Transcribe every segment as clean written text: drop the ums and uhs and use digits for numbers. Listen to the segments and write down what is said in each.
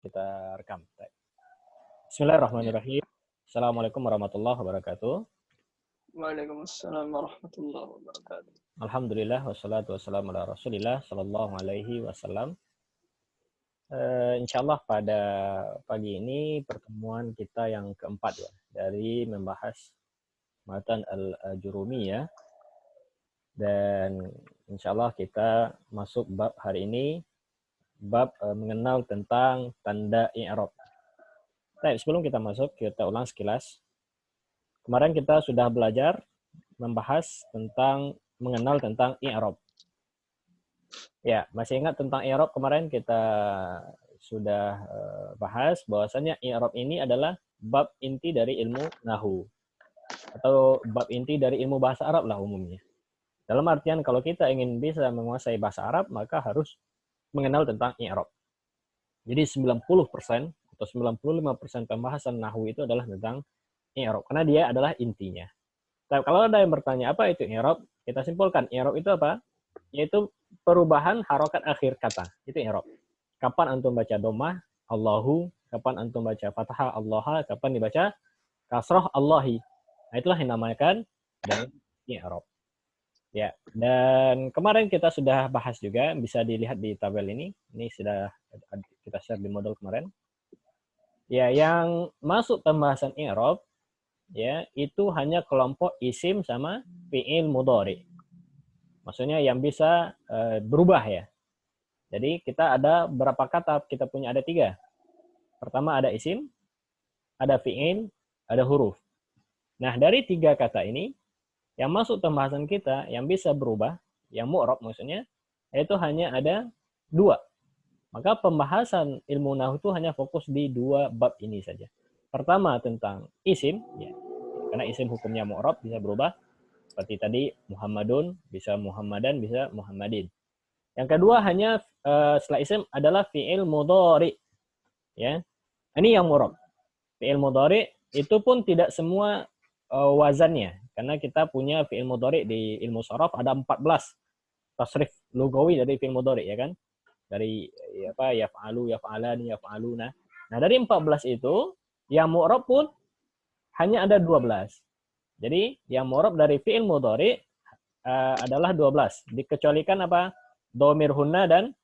Kita rekam. Ya. Bismillahirrahmanirrahim. Assalamualaikum warahmatullahi wabarakatuh. Waalaikumsalam warahmatullahi wabarakatuh. Alhamdulillah wassalatu wassalamu ala Rasulillah sallallahu alaihi wasallam. Insyaallah pada pagi ini pertemuan kita yang keempat ya dari membahas matan al-Jurumiyah, dan insyaallah kita masuk bab hari ini, bab mengenal tentang tanda i'rab. Baik, sebelum kita masuk, kita ulang sekilas. Kemarin kita sudah belajar membahas tentang mengenal tentang i'rab. Ya, masih ingat tentang i'rab kemarin kita sudah bahas bahwasanya i'rab ini adalah bab inti dari ilmu nahwu atau bab inti dari ilmu bahasa Arab lah umumnya. Dalam artian kalau kita ingin bisa menguasai bahasa Arab, maka harus mengenal tentang i'rab. Jadi 90% atau 95% pembahasan nahwu itu adalah tentang i'rab karena dia adalah intinya. Nah, kalau ada yang bertanya apa itu i'rab, kita simpulkan i'rab itu apa? Yaitu perubahan harokat akhir kata. Itu i'rab. Kapan antum baca dhammah Allahu, kapan antum baca fathah Allah, kapan dibaca kasrah Allahi. Nah, itulah yang dinamakan dan i'rab. Ya, dan kemarin kita sudah bahas juga, bisa dilihat di tabel ini. Ini sudah kita share di modul kemarin. Ya, yang masuk pembahasan i'rab ya itu hanya kelompok isim sama fi'il mudhari. Maksudnya yang bisa berubah ya. Jadi kita ada berapa kata? Kita punya ada 3. Pertama ada isim, ada fi'il, ada huruf. Nah, dari 3 kata ini yang masuk pembahasan kita yang bisa berubah, yang mu'rab maksudnya, yaitu hanya ada 2. Maka pembahasan ilmu nahwu itu hanya fokus di 2 bab ini saja. Pertama tentang isim, ya, karena isim hukumnya mu'rab bisa berubah. Seperti tadi Muhammadun bisa Muhammadan, bisa Muhammadin. Yang kedua hanya setelah isim adalah fi'il mudhari. Ya. Ini yang mu'rab. Fi'il mudhari itu pun tidak semua wazannya, karena kita punya fi'il mudhari di ilmu sharaf ada 14 tasrif lugawi dari fi'il mudhari ya kan. Dari apa yaf'alu, yaf'alani, yaf'aluna. Nah, dari 14 itu yang mu'rab pun hanya ada 12. Jadi yang mu'rab dari fi'il mudhari adalah 12. Dikecualikan apa? Dhamir hunna dan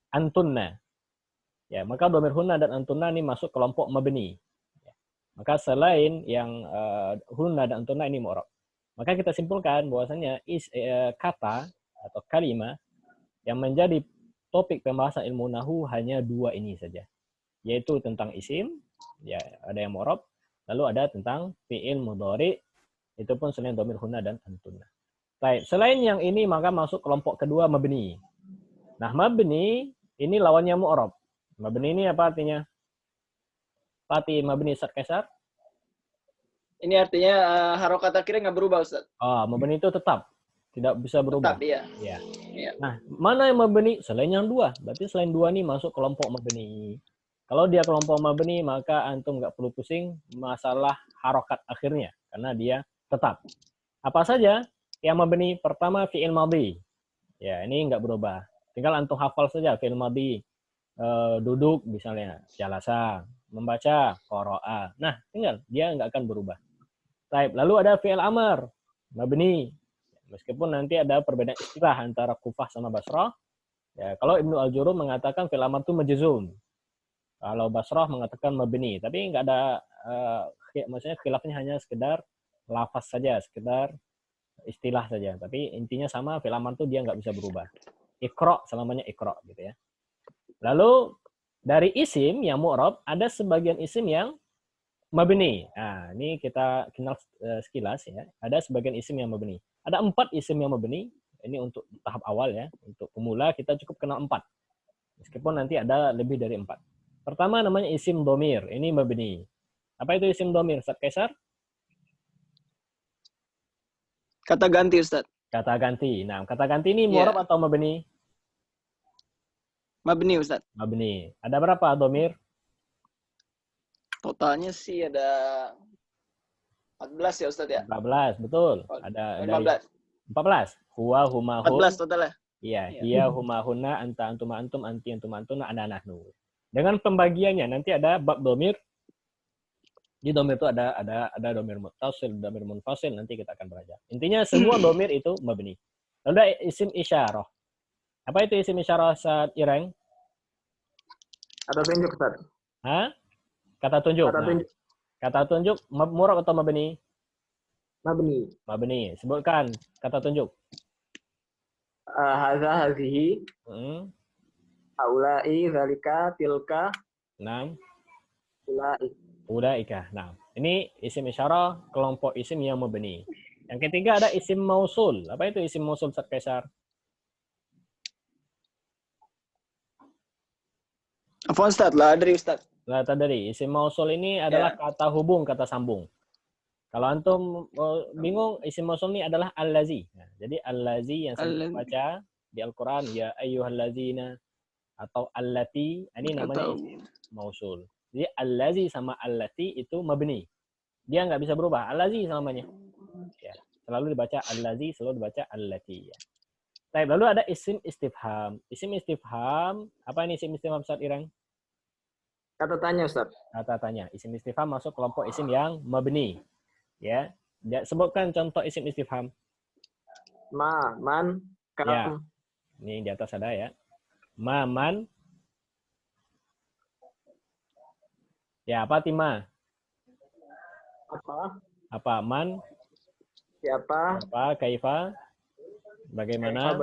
antunna. Ya, maka dhamir hunna dan antunna ini masuk kelompok mabni. Ya. Maka selain yang hunna dan antunna ini mu'rab. Maka kita simpulkan bahwasanya kata atau kalimat yang menjadi topik pembahasan ilmu nahwu hanya 2 ini saja. Yaitu tentang isim, ya ada yang mu'rab, lalu ada tentang fi'il mudhari, itu pun selain dhamir hunna dan antunna. Baik, selain yang ini maka masuk kelompok kedua mabni. Nah, mabni ini lawannya mu'rab. Mabni ini apa artinya? Pati mabni sarkesar? Ini artinya harokat akhirnya nggak berubah, Ustaz. Mabni itu tetap, tidak bisa berubah. Tetap, iya. Ya. Iya. Nah, mana yang mabni? Selain yang 2. Berarti selain 2 ini masuk kelompok mabni. Kalau dia kelompok mabni, maka antum nggak perlu pusing masalah harokat akhirnya, karena dia tetap. Apa saja yang mabni? Pertama fi'il madhi. Ya, ini nggak berubah. Tinggal antum hafal saja fi'il madhi. Duduk misalnya, jalasa, membaca, qara'a. Nah, tinggal dia nggak akan berubah. Baik, lalu ada fi'il amr, mabni. Meskipun nanti ada perbedaan istilah antara Kufah sama Basrah. Ya, kalau Ibnu Al-Jurum mengatakan fi'il amr itu majzum. Kalau Basrah mengatakan mabni, tapi nggak ada maksudnya khilafnya hanya sekedar lafaz saja, sekedar istilah saja. Tapi intinya sama, fi'il amr itu dia nggak bisa berubah. Iqra selamanya iqra gitu ya. Lalu dari isim yang mu'rab ada sebagian isim yang mabni. Nah, ini kita kenal sekilas ya. Ada sebagian isim yang mabni. Ada 4 isim yang mabni. Ini untuk tahap awal ya. Untuk pemula kita cukup kenal 4. Meskipun nanti ada lebih dari 4. Pertama namanya isim domir. Ini mabni. Apa itu isim domir? Ustaz Kaisar? Kata ganti, Ustaz. Kata ganti. Nah, kata ganti ini mu'rab atau mabni? Mabni, Ustaz. Mabni. Ada berapa domir? Totalnya sih ada 14 ya, Ustaz ya? 14, betul. Ada 15. 14. Huwa, huma, hun. 14 totalnya. Iya, hiya, huma, hunna, anta, antum, antum, anti, antum, antuna, ana, nahnu. Dengan pembagiannya nanti ada bab domir. Di domir itu ada domir muttasil, domir munfasil, nanti kita akan belajar. Intinya semua domir itu mabni. Lalu ada isim isyarah. Apa itu isim isyarah saat Ireng? Kata tunjuk, Ustaz. Hah? Kata tunjuk. Nah, kata tunjuk murab atau mabni? Mabni. Mabni. Sebutkan kata tunjuk. Hadza, hadhihi. Aulai, zalika, tilka. Nah. Ulai. Ulaika. Nah, ini isim isyarah, kelompok isim yang mabni. Yang ketiga ada isim mausul. Apa itu isim mausul, Ustaz Kaisar? Apa Ustaz? Lah dari Ustaz. Lah tadi isim mausul ini adalah kata hubung, kata sambung. Kalau antum bingung, isim mausul ini adalah allazi. Nah, jadi allazi yang saya baca di Al-Qur'an, ya ayyuhallazina atau allati, ini namanya isim mausul. Jadi allazi sama allati itu mabni. Dia nggak bisa berubah. Allazi selamanya. Ya, selalu dibaca allazi, selalu dibaca allati. Ya. Baik, lalu ada isim istifham. Isim istifham, apa ini isim istifham, Ustaz Irang? Kata tanya, Ustaz. Kata tanya. Isim istifham masuk kelompok isim yang mabni. Ya. Sebutkan contoh isim istifham. Ma, man, kam. Ya. Ini di atas ada ya. Ma, man. Ya, apa Tima? Apa? Apa man? Siapa? Apa? Kaifa? Bagaimana?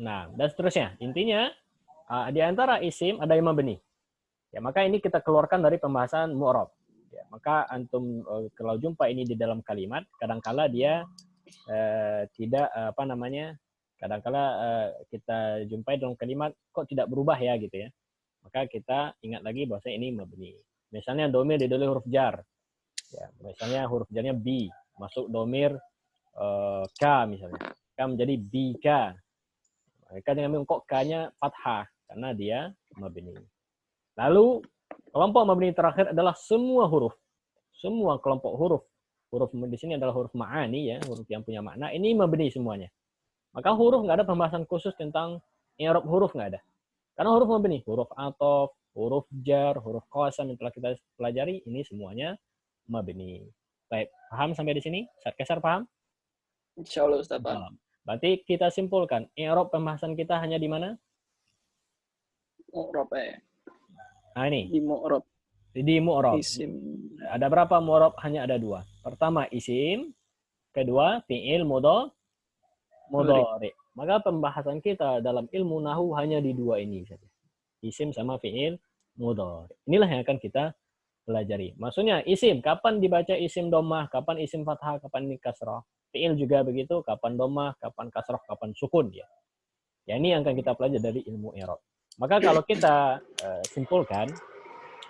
Nah, dan seterusnya. Intinya, di antara isim ada yang mabni. Ya, maka ini kita keluarkan dari pembahasan mu'rab. Ya, maka antum kalau jumpa ini di dalam kalimat, kadangkala dia tidak kadangkala kita jumpai dalam kalimat kok tidak berubah ya gitu ya. Maka kita ingat lagi bahwa ini mabni. Misalnya domir didahului huruf jar. Ya, misalnya huruf jarnya bi, masuk domir k misalnya. K menjadi bika. Mereka dengan kok k-nya fathah karena dia mabni. Lalu kelompok mabni terakhir adalah semua huruf. Semua kelompok huruf. Huruf di sini adalah huruf ma'ani ya, huruf yang punya makna. Ini mabni semuanya. Maka huruf nggak ada pembahasan khusus tentang i'rab huruf, nggak ada. Karena huruf mabni, huruf athof, huruf jar, huruf qasam yang telah kita pelajari, ini semuanya mabni. Baik, paham sampai di sini? Ustaz Kaisar paham? Insyaallah Ustaz paham. Berarti kita simpulkan, i'rab pembahasan kita hanya di mana? Mu'rab ya. Nah ini. Di mu'rab. Di mu'rab. Isim. Ada berapa mu'rab? Hanya ada dua. Pertama isim, kedua fi'il mudhari. Maka pembahasan kita dalam ilmu nahu hanya di dua ini saja. Isim sama fi'il mudhari. Inilah yang akan kita pelajari. Maksudnya isim, kapan dibaca isim dhammah, kapan isim fathah, kapan ini kasrah. Fi'il juga begitu, kapan dhammah, kapan kasrah, kapan sukun ya. Ya ini yang akan kita pelajari dari ilmu i'rab. Maka kalau kita simpulkan,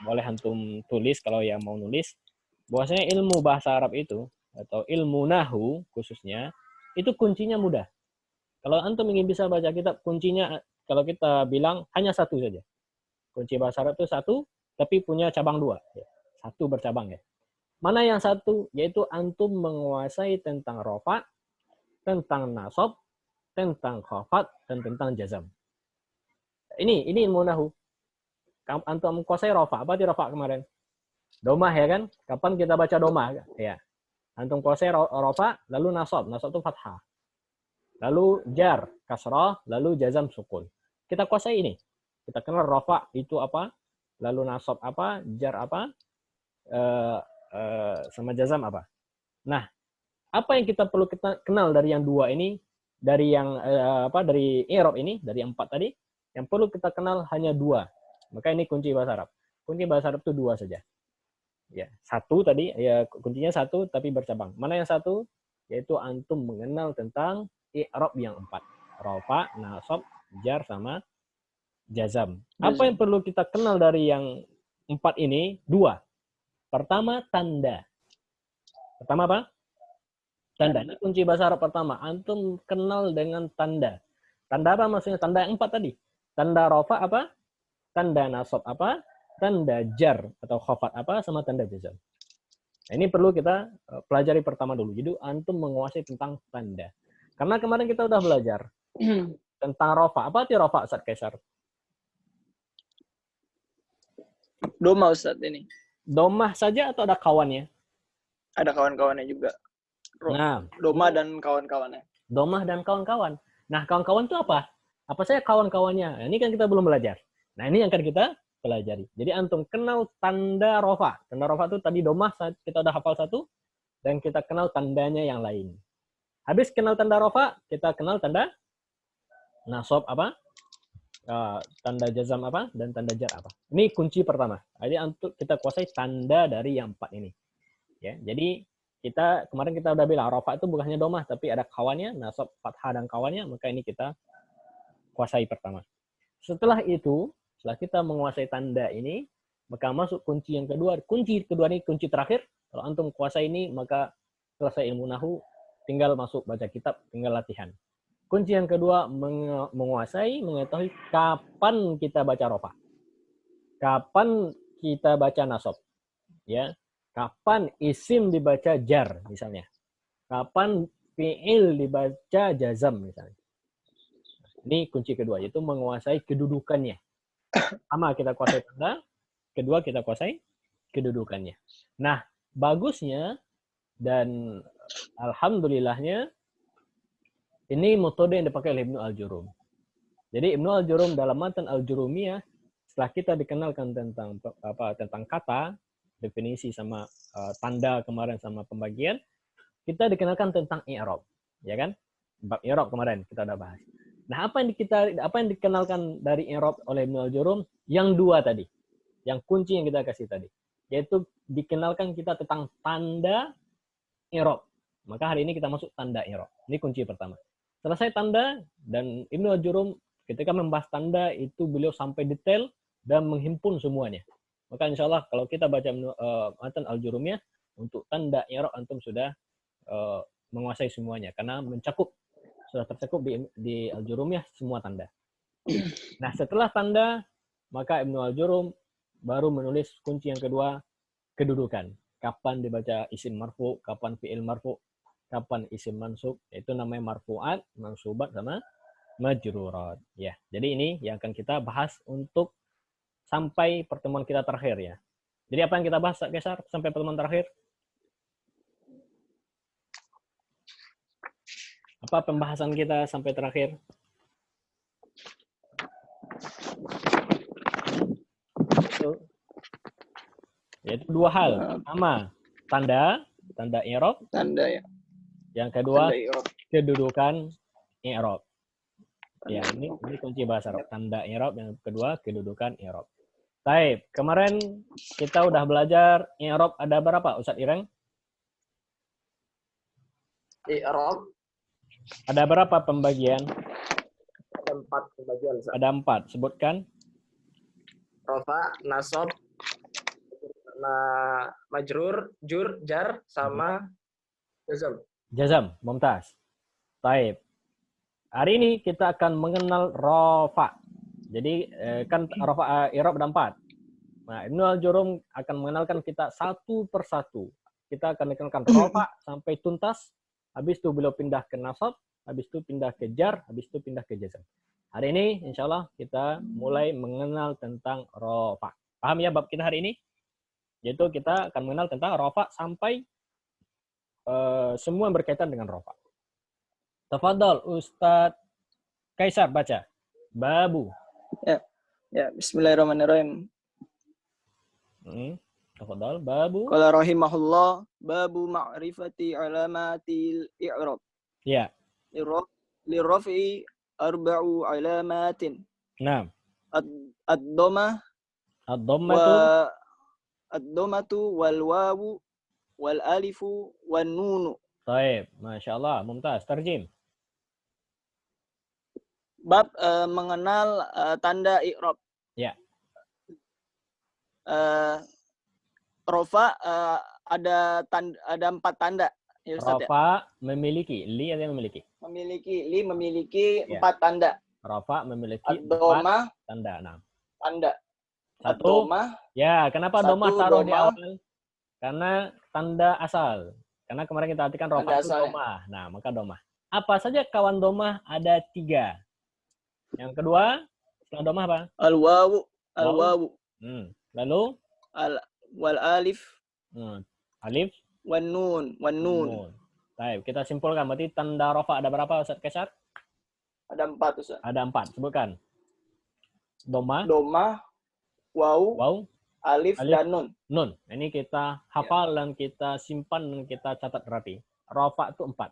boleh antum tulis kalau yang mau nulis, bahwasanya ilmu bahasa Arab itu atau ilmu nahu khususnya itu kuncinya mudah. Kalau antum ingin bisa baca kitab, kuncinya kalau kita bilang hanya satu saja. Kunci bahasa Arab itu satu, tapi punya cabang dua. Satu bercabang ya. Mana yang satu? Yaitu antum menguasai tentang rofa, tentang nasab, tentang khafat, dan tentang jazam. Ini ilmu nahu. Antum menguasai rofa. Apa itu rofa kemarin? Domah ya kan? Kapan kita baca domah? Ya. Antum kuasai rofa, lalu nasab. Nasab itu fathah. Lalu jar, kasrah, lalu jazam, sukun. Kita kuasai ini. Kita kenal rofa itu apa, lalu nasab apa, jar apa, sama jazam apa. Nah, apa yang kita perlu kita kenal dari yang dua ini, dari yang dari i'rab ini, dari yang 4 tadi, yang perlu kita kenal hanya dua. Maka ini kunci bahasa Arab. Kunci bahasa Arab itu dua saja. Ya, satu tadi, ya kuncinya satu tapi bercabang. Mana yang satu? Yaitu antum mengenal tentang i'rab yang 4. Rafa, nasab, jar, sama jazam. Apa yang perlu kita kenal dari yang 4 ini? Dua. Pertama, tanda. Pertama apa? Tanda. Ini kunci bahasa Arab pertama. Antum kenal dengan tanda. Tanda apa maksudnya? Tanda yang 4 tadi. Tanda rafa apa? Tanda nasab apa? Tanda jar atau khafat apa? Sama tanda jazam. Nah, ini perlu kita pelajari pertama dulu. Jadi antum menguasai tentang tanda. Karena kemarin kita udah belajar tentang rafa. Apa itu rafa, Ustaz Kaisar? Doma Ustaz ini. Domah saja atau ada kawannya? Ada kawan-kawannya juga. Nah, Doma dan kawan-kawannya. domah dan kawan-kawan. Nah, kawan-kawan itu apa? Apa saja kawan-kawannya? Nah, ini kan kita belum belajar. Nah, ini yang akan kita pelajari. Jadi antum kenal tanda rofa. Tanda rofa itu tadi domah kita udah hafal satu, dan kita kenal tandanya yang lain. Habis kenal tanda rofa, kita kenal tanda nasab apa? Tanda jazam apa? Dan tanda jar apa? Ini kunci pertama. Jadi untuk kita kuasai tanda dari yang 4 ini. Ya, jadi kemarin kita udah bilang rofa itu bukan hanya domah, tapi ada kawannya, nasab, fathah dan kawannya, maka ini kita kuasai pertama. Setelah itu, setelah kita menguasai tanda ini, maka masuk kunci yang kedua. Kunci kedua ini kunci terakhir. Kalau antum kuasai ini, maka selesai ilmu nahu, tinggal masuk baca kitab, tinggal latihan. Kunci yang kedua, menguasai, mengetahui kapan kita baca rofa. Kapan kita baca nasab. Ya. Kapan isim dibaca jar, misalnya. Kapan fi'il dibaca jazam, misalnya. Ini kunci kedua, yaitu menguasai kedudukannya. Pertama kita kuasai tanda, kedua kita kuasai kedudukannya. Nah, bagusnya dan alhamdulillahnya, ini metode yang dipakai oleh Ibnu Al-Jurum. Jadi Ibnu Al-Jurum dalam matan Al-Jurumiyah, setelah kita dikenalkan tentang kata, definisi sama tanda kemarin sama pembagian, kita dikenalkan tentang i'rab, ya kan? Bab i'rab kemarin kita udah bahas. Nah, apa yang dikenalkan dari i'rab oleh Ibnu Al-Jurum? Yang dua tadi. Yang kunci yang kita kasih tadi, yaitu dikenalkan kita tentang tanda i'rab. Maka hari ini kita masuk tanda i'rab. Ini kunci pertama. Selesai tanda, dan Ibnu Al-Jurum ketika membahas tanda itu beliau sampai detail dan menghimpun semuanya. Maka insya Allah kalau kita baca matan Al-Jurumiyah, untuk tanda i'rab antum sudah menguasai semuanya, karena sudah tercakup di Al-Jurumiyah semua tanda. Nah, setelah tanda, maka Ibnu Al-Jurum baru menulis kunci yang kedua, kedudukan. Kapan dibaca isim marfu, kapan fi'il marfu, kapan isim mansub, itu namanya marfu'at, mansubat, sama majrurat. Ya, jadi ini yang akan kita bahas untuk sampai pertemuan kita terakhir ya. Jadi apa yang kita bahas, Gesar, sampai pertemuan terakhir? Apa pembahasan kita sampai terakhir? Yaitu dua hal. Pertama, tanda i'rab. Tanda ya. Yang kedua, kedudukan i'rab. Ya, ini kunci bahasa Arab. Tanda i'rab, yang kedua kedudukan i'rab. Baik, kemarin kita udah belajar i'rab ada berapa, Ustaz Ireng? I'rab ada berapa pembagian? ada 4 pembagian. Ada 4, sebutkan. Rafa, nasab, majrur, jur, jar, sama jazam. Jazam, mumtaz. Baik. Hari ini kita akan mengenal rafa. Jadi kan rafa i'rab ada 4. Nah, Ibnu Al-Jurum akan mengenalkan kita satu persatu. Kita akan mengenalkan rafa sampai tuntas. Habis itu beliau pindah ke nasab, habis itu pindah ke jar, habis itu pindah ke jazam. Hari ini insya Allah kita mulai mengenal tentang rafa. Paham ya bab kita hari ini? Yaitu kita akan mengenal tentang rafa sampai semua yang berkaitan dengan rafa. Tafadhal Ustaz Kaisar baca. Babu. Ya, bismillahirrahmanirrahim. Tafadhal babu. Qala rahimahullah, babu ma'rifati alamatil i'rab. Ya. Lirraf'i arba'u alamatin. Nah. Ad-dhammah. Ad-dhammatu wal wawu wal alifu wan nunu. Baik, Masya Allah, mumtaz. Terjem. Bab mengenal tanda i'rab. Ya. Rafa ada 4 tanda. Ya, Rafa memiliki, li ada yang memiliki. Memiliki 4 tanda. Rafa memiliki 4 tanda. Nah. Tanda. Satu. Ya, kenapa domah taruh di awal? Karena tanda asal. Karena kemarin kita artikan rafa itu domah. Nah, maka domah. Apa saja kawan domah? Ada 3. Yang kedua, setelah domah apa? Al-wawu. Lalu wal alif alif, wan nun. nun. Baik, kita simpulkan berarti tanda rafa ada berapa Ustaz Kaisar? Ada 4 Ustaz. Ada 4. Sebutkan. Doma, Domah, waw, waw, alif, alif, dan nun. nun. Ini kita hafal dan kita simpan dan kita catat rapi. Rafa itu 4.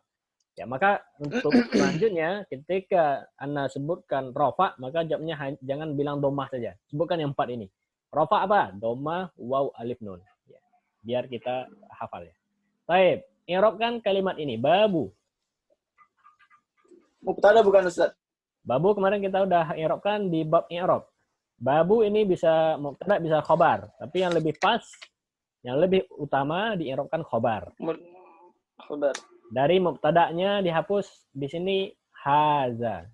Ya, maka untuk selanjutnya ketika Anda sebutkan rafa, maka jawabnya jangan bilang domah saja. Sebutkan yang 4 ini. Rafa apa? Domah, waw, alif, nun. Ya, biar kita hafal ya. Baik, i'rabkan kalimat ini. Babu. Mubtada bukan Ustaz? Babu kemarin kita udah i'rabkan di bab i'rab. Babu ini bisa mubtada bisa khobar, tapi yang lebih pas, yang lebih utama di'irabkan khobar. Khobar. Dari mubtada'nya dihapus di sini haza.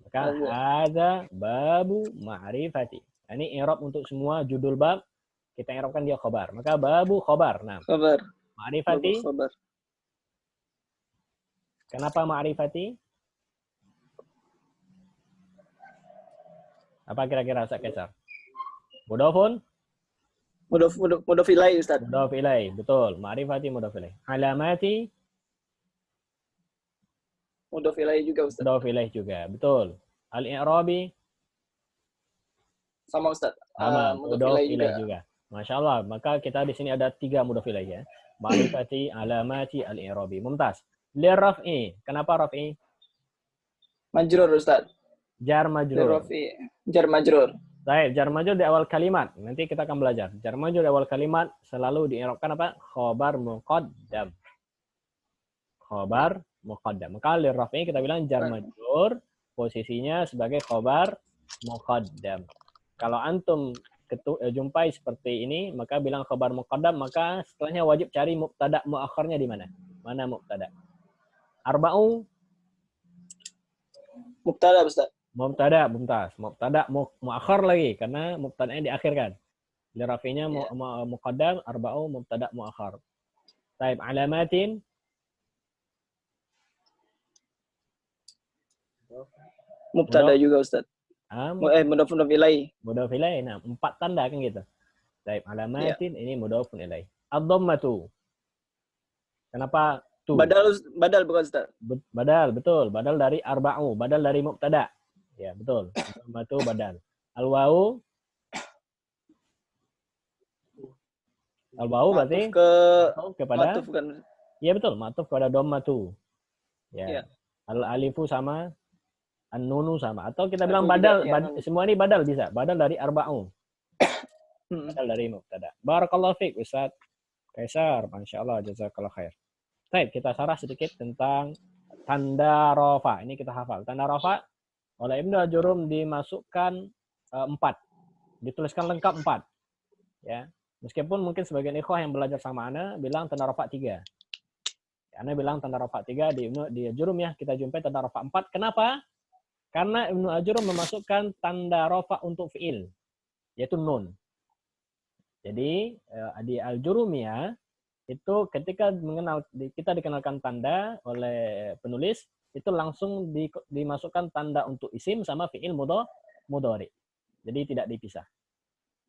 Maka haza babu ma'rifati. Ini i'rab untuk semua judul bab kita i'rabkan dia khobar. Maka babu khobar. Nah, Khobar. ma'rifati. Khobar. Kenapa ma'rifati? Apa kira-kira Ustaz Kaisar? Mudhafun? Mudhaf ilaih Ustaz. Mudhaf ilaih, betul. Ma'rifati mudhaf ilaih. Alamati? Mudhaf ilaih juga Ustaz. Mudhaf ilaih juga, betul. Al-i'rabi? Sama Ustaz. Sama, Mudhaf ilaih juga. Masya Allah, maka kita di sini ada 3 mudhaf ilaih ya. Ma'rifati, alamati, al-i'rabi. Mumtaz. Lirraf'i. Kenapa raf'i? Majrur Ustaz. Jar majrur. Lirraf'i. Jar majrur. Baik, jar majrur di awal kalimat. Nanti kita akan belajar. Jar majrur di awal kalimat selalu di'irabkan apa? Khobar muqaddam. Khobar muqaddam. Maka lirraf'i kita bilang jar majrur posisinya sebagai khobar muqaddam. Kalau antum jumpai seperti ini, maka bilang khobar muqaddam, maka setelahnya wajib cari mubtada muakhirnya di mana? Mana mubtada? Arba'u Mubtada Ustaz. mubtada, mumtaz. Mubtada muakhir lagi karena mubtada'nya diakhirkan. Li rafi'nya muqaddam, arba'u mubtada muakhir. Baik, alamatin Mubtada juga Ustaz. Mudhaf ilaih. Mudhaf ilaih. Nah, 4 tanda kan gitu. Baik, alamatin ini mudhafun ilaih. Ad-dhammatu. Kenapa tu? Badal bukan Ustaz? Badal, betul. Badal dari arba'u, badal dari mubtada. Ya, betul. Dhammatu badal. Al-wawu. Al-wawu berarti kepada matuf kan? Iya betul, matuf kepada dhammatu. Ya. Ya. Al-alifu sama an-nunu sama atau kita bilang badal, semua ini badal bisa. Badal dari arba'u. Badal dari mubtada. Barakallahu fiik Ustaz Kaisar, masyaallah, jazakallahu khair. Baik, kita sarah sedikit tentang tanda rafa. Ini kita hafal. Tanda rafa oleh Ibnu Al-Jurum dimasukkan 4. Dituliskan lengkap 4. Ya. Meskipun mungkin sebagian ikhwah yang belajar sama ana bilang tanda rafa 3. Ana bilang tanda rafa 3 di Al-Jurum ya, kita jumpai tanda rafa 4. Kenapa? Karena Ibnu Al-Jurum memasukkan tanda rafa untuk fi'il, yaitu nun. Jadi di Al-Jurumiyah itu ketika kita dikenalkan tanda oleh penulis, itu langsung dimasukkan tanda untuk isim sama fi'il mudhari. Jadi tidak dipisah.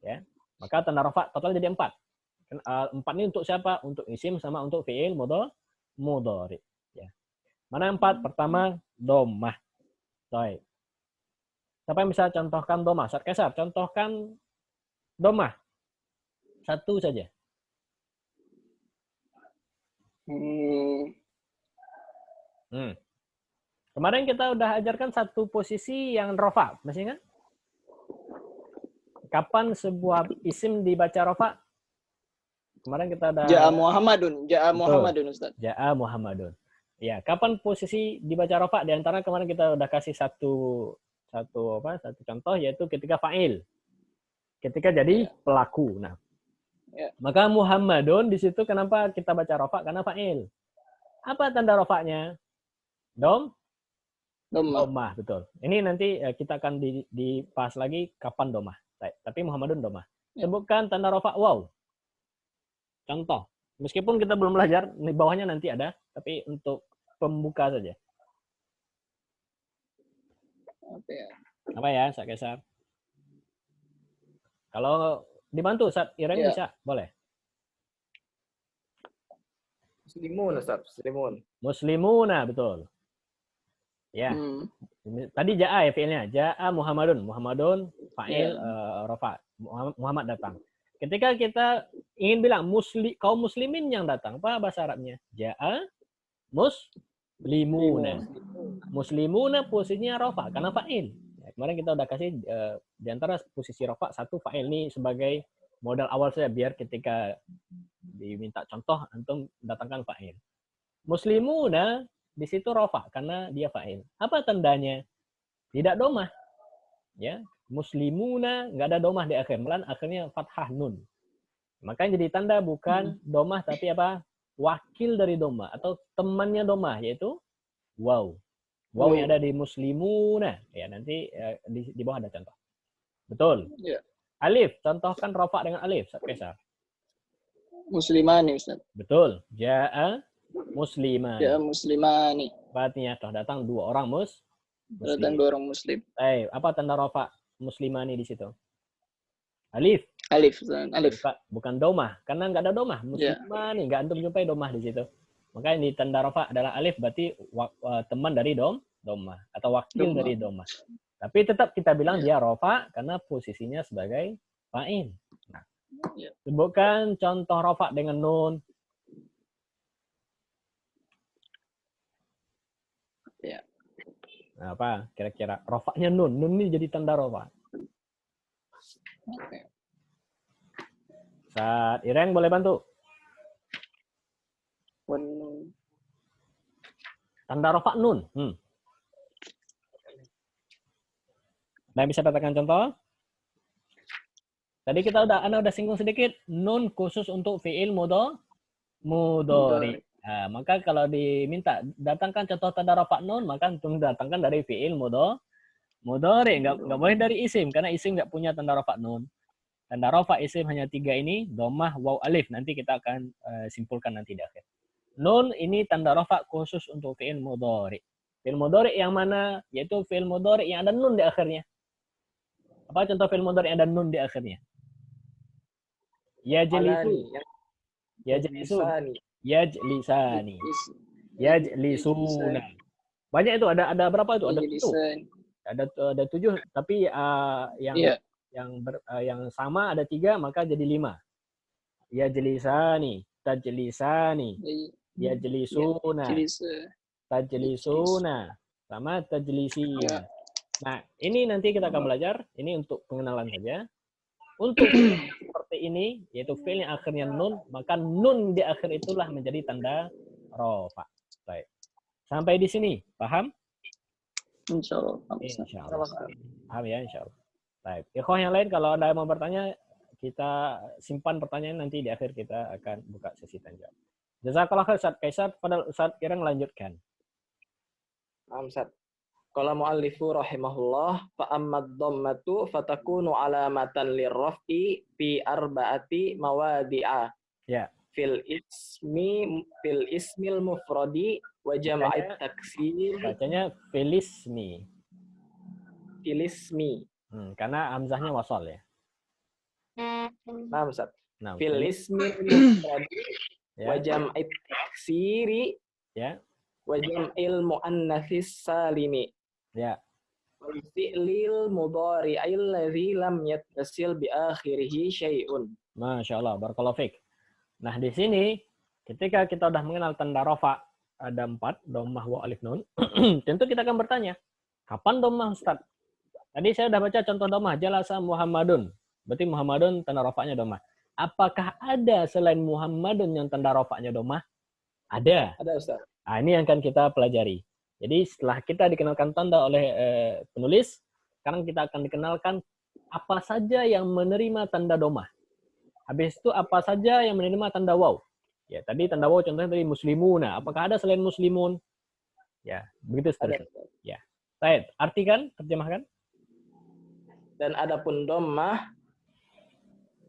Ya. Maka tanda rafa total jadi 4. 4 ini untuk siapa? Untuk isim sama untuk fi'il mudhari. Ya. Mana 4? Pertama, dhammah. Baik. Siapa yang bisa contohkan dhammah? Ustaz Kaisar, contohkan dhammah. Satu saja. Kemarin kita udah ajarkan satu posisi yang rafa, masih ingat? Kapan sebuah isim dibaca rafa? Kemarin kita ada Ja'a Muhammadun Ustaz. Ja'a Muhammadun. Ya, kapan posisi dibaca rafa? Di antara kemarin kita udah kasih satu contoh yaitu ketika fa'il. Ketika jadi pelaku. Nah, maka Muhammadun di situ kenapa kita baca rafa? Karena fa'il. Apa tanda rafa'nya? Dhammah, betul. Ini nanti kita akan dibahas lagi kapan dhammah. Tapi Muhammadun dhammah. Sebutkan tanda rafa' waw. Contoh. Meskipun kita belum belajar, di bawahnya nanti ada, tapi untuk pembuka saja. Apa ya, Ustaz Kaisar? Kalau dibantu Ustaz Ireng Ya. bisa, boleh. Muslimun, Ustaz. Muslimun. Muslimuna, betul. Ya. Tadi ja'a ya fi'ilnya. Ja'a Muhammadun. Muhammadun fa'il rafa. Muhammad datang. Ketika kita ingin bilang kaum muslimin yang datang, apa bahasa Arabnya? Ja'a muslimuna. Muslimuna posisinya rafa karena fa'il. Ya, kemarin kita udah kasih di antara posisi rafa satu fa'il ini sebagai modal awal saja biar ketika diminta contoh antum datangkan fa'il. Muslimuna di situ rafa karena dia fa'il. Apa tandanya? Tidak domah. Ya, muslimuna nggak ada domah di akhir, malah akhirnya fathah nun. Makanya jadi tanda bukan domah tapi apa? Wakil dari domah atau temannya domah yaitu waw. Waw yang ada di muslimuna. Ya, nanti di bawah ada contoh. Betul. Ya. Alif, contohkan rafa dengan alif, Ustaz Kaisar. Muslimani, Ustaz. Betul. Ja'a muslimani. Ya, muslimani. Artinya telah datang dua orang muslim. Datang 2 orang muslim. Apa tanda rafa muslimani di situ? Alif. Alif, Ustaz. Alif. Bukan domah, karena nggak ada domah. Muslimani, nggak antum jumpai domah di situ. Makanya di tanda rafa adalah alif, berarti teman dari domah atau wakil dari domah. Tapi tetap kita bilang dia rafa karena posisinya sebagai fa'il. Nah, sebutkan contoh rafa dengan nun. Ya. Nah, apa kira-kira rofaknya nun? Nun ini jadi tanda rofa. Oke. Saat Ireng boleh bantu. Tanda rofa nun. Nah, bisa katakan contoh? Tadi Anda udah singgung sedikit nun khusus untuk fiil mudhari. Nah, maka kalau diminta datangkan contoh tanda rafa nun, maka antum datangkan dari fiil mudhari, nggak boleh dari isim karena isim nggak punya tanda rafa nun. Tanda rafa isim hanya 3 ini, dhammah, waw, alif. Nanti kita akan simpulkan nanti di akhir. Nun ini tanda rafa khusus untuk fiil mudhari. Fiil mudhari yang mana? Yaitu fiil mudhari yang ada nun di akhirnya. Apa contoh fiil mudhari yang ada nun di akhirnya? Yajlisu. Yajlisani. Yajlisuna. Banyak itu, ada berapa itu? Ada 7. Ada 7, tapi yang sama ada 3, maka jadi 5. Yajlisani, tajlisani, yajlisuna, tajlisuna, sama tajlisina. Nah, ini nanti kita akan belajar. Ini untuk pengenalan saja. Untuk seperti ini, yaitu fi'il yang akhirnya nun, maka nun di akhir itulah menjadi tanda rafa. Baik. Sampai di sini, paham? Insyaallah. Insyaallah. Paham ya, insyaallah. Baik. Ikhwah yang lain, kalau Anda mau bertanya, kita simpan pertanyaan nanti di akhir kita akan buka sesi tanya jawab. Jazakallah khair Ustaz Kaisar, pada Ustaz Ireng lanjutkan. Ustaz. Qala mu'allifu rahimahullah fa ammad dhammatu fatakunu alamatan lirraf'i fi arba'ati mawadi'a. Ya. Fil ismil mufradi wa jam'at taksir. Bacanya filismi. Filismi. Karena hamzahnya wasal ya. Nah, Ustaz. Nah, Fil ismil mufradi wa jam'at taksiri. Ya. Wa jam'il muannatsis salimi. Ya. Fi'lil mudhari'il ladzi lam yattasil bi akhirih syai'un. Masya Allah, barakallahu fiik. Nah, di sini ketika kita sudah mengenal tanda rafa ada 4, dhammah, waw, alif, nun. Tentu kita akan bertanya, kapan dhammah, Ustaz? Tadi saya sudah baca contoh dhammah, jalasa Muhammadun. Berarti Muhammadun tanda rafa'nya dhammah. Apakah ada selain Muhammadun yang tanda rafa'nya dhammah? Ada. Ada, Ustaz. Nah, ini yang akan kita pelajari. Jadi setelah kita dikenalkan tanda oleh penulis, sekarang kita akan dikenalkan apa saja yang menerima tanda dhammah. Habis itu apa saja yang menerima tanda waw. Ya, tadi tanda waw contohnya tadi muslimuna. Apakah ada selain muslimun? Ya, begitu seterusnya. Ya. Baik, artikan, terjemahkan. Dan adapun dhammah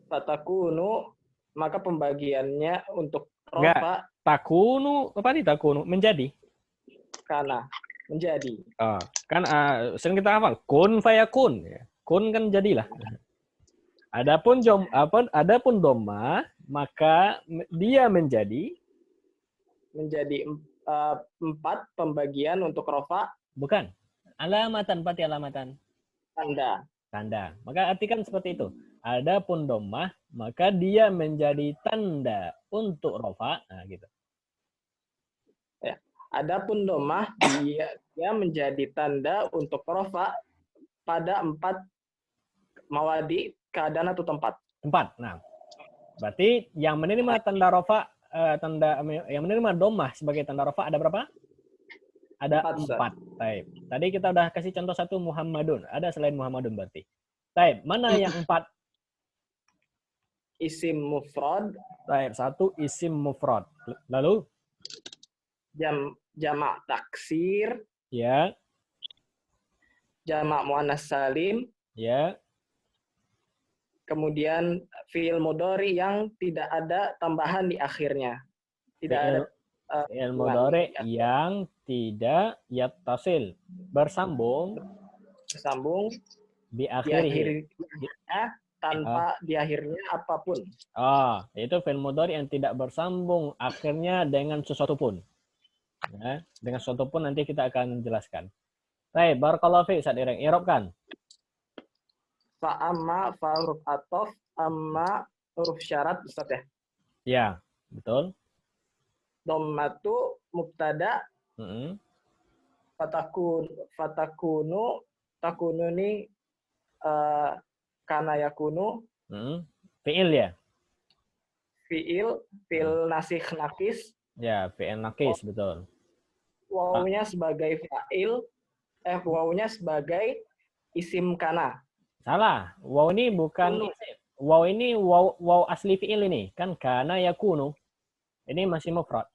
fatakunu, maka pembagiannya untuk rafa takunu, apa nih takunu? Menjadi. Kana, menjadi. Kan sering kita hafal kun fayakun. Kun kan jadilah. Adapun dhamma, maka dia menjadi 4 pembagian untuk rofa bukan alamatan, pati alamatan. tanda. Maka artikan seperti itu. Adapun dhammah, maka dia menjadi tanda untuk rofa. Nah, gitu. Ya. Adapun domah dia menjadi tanda untuk rofa pada 4 mawadi, keadaan atau tempat. Nah, berarti yang menerima tanda rofa, yang menerima dhammah sebagai tanda rofa ada berapa? Ada 4. Taib. Tadi kita udah kasih contoh satu Muhammadun. Ada selain Muhammadun berarti. Taib. Mana yang 4? Isim mufrad. Taib. 1 isim mufrad. Lalu? Jamak taksir. Ya. Jamak muannas salim. Ya. Kemudian fi'il mudhari yang tidak ada tambahan di akhirnya. Tidak ada fi'il mudhari yang tidak yattasil, bersambung di akhirnya tanpa di akhirnya apapun. Itu fi'il mudhari yang tidak bersambung akhirnya dengan sesuatu pun. Ya, dengan sesuatu pun nanti kita akan jelaskan. Baik, barakallahu fi, Ustaz Ireng, i'rabkan. Fa amma fa huruf ataf, amma huruf syarat, Ustaz ya. Ya, betul. Dhammatu mubtada. Takunu ini kana yakunu. Fi'il ya. Fi'il nasikh nakis. Ya, fi'il nakis, betul. Wawunya sebagai fa'il, wawunya sebagai isim kana. Salah. Waw ini bukan isim. Waw ini waw asli fi'il ini. Kan kana yakunu. Ini masih mufrad.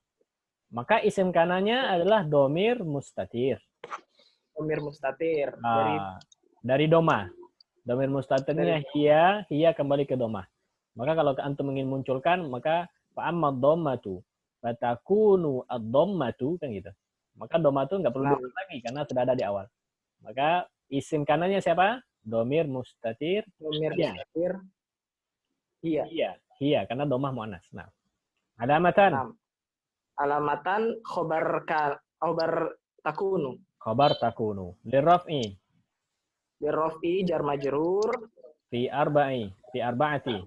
Maka isim kananya adalah domir mustatir. Domir mustatir. Dari doma. Domir mustatirnya hiya kembali ke doma. Maka kalau antum ingin munculkan, maka fa'amma dhammatu fatakunu ad-dhammatu, kan gitu. Maka dhammatu nggak perlu diulang lagi karena sudah ada di awal. Maka isim kanannya siapa? Domir mustatir. Mustatir. Hiya karena domah muannas. Nah, alamatan. Alamatan khobar takunu. Khobar takunu. Lirraf'i. Lirraf'i jar majrur. Fi arba'ati.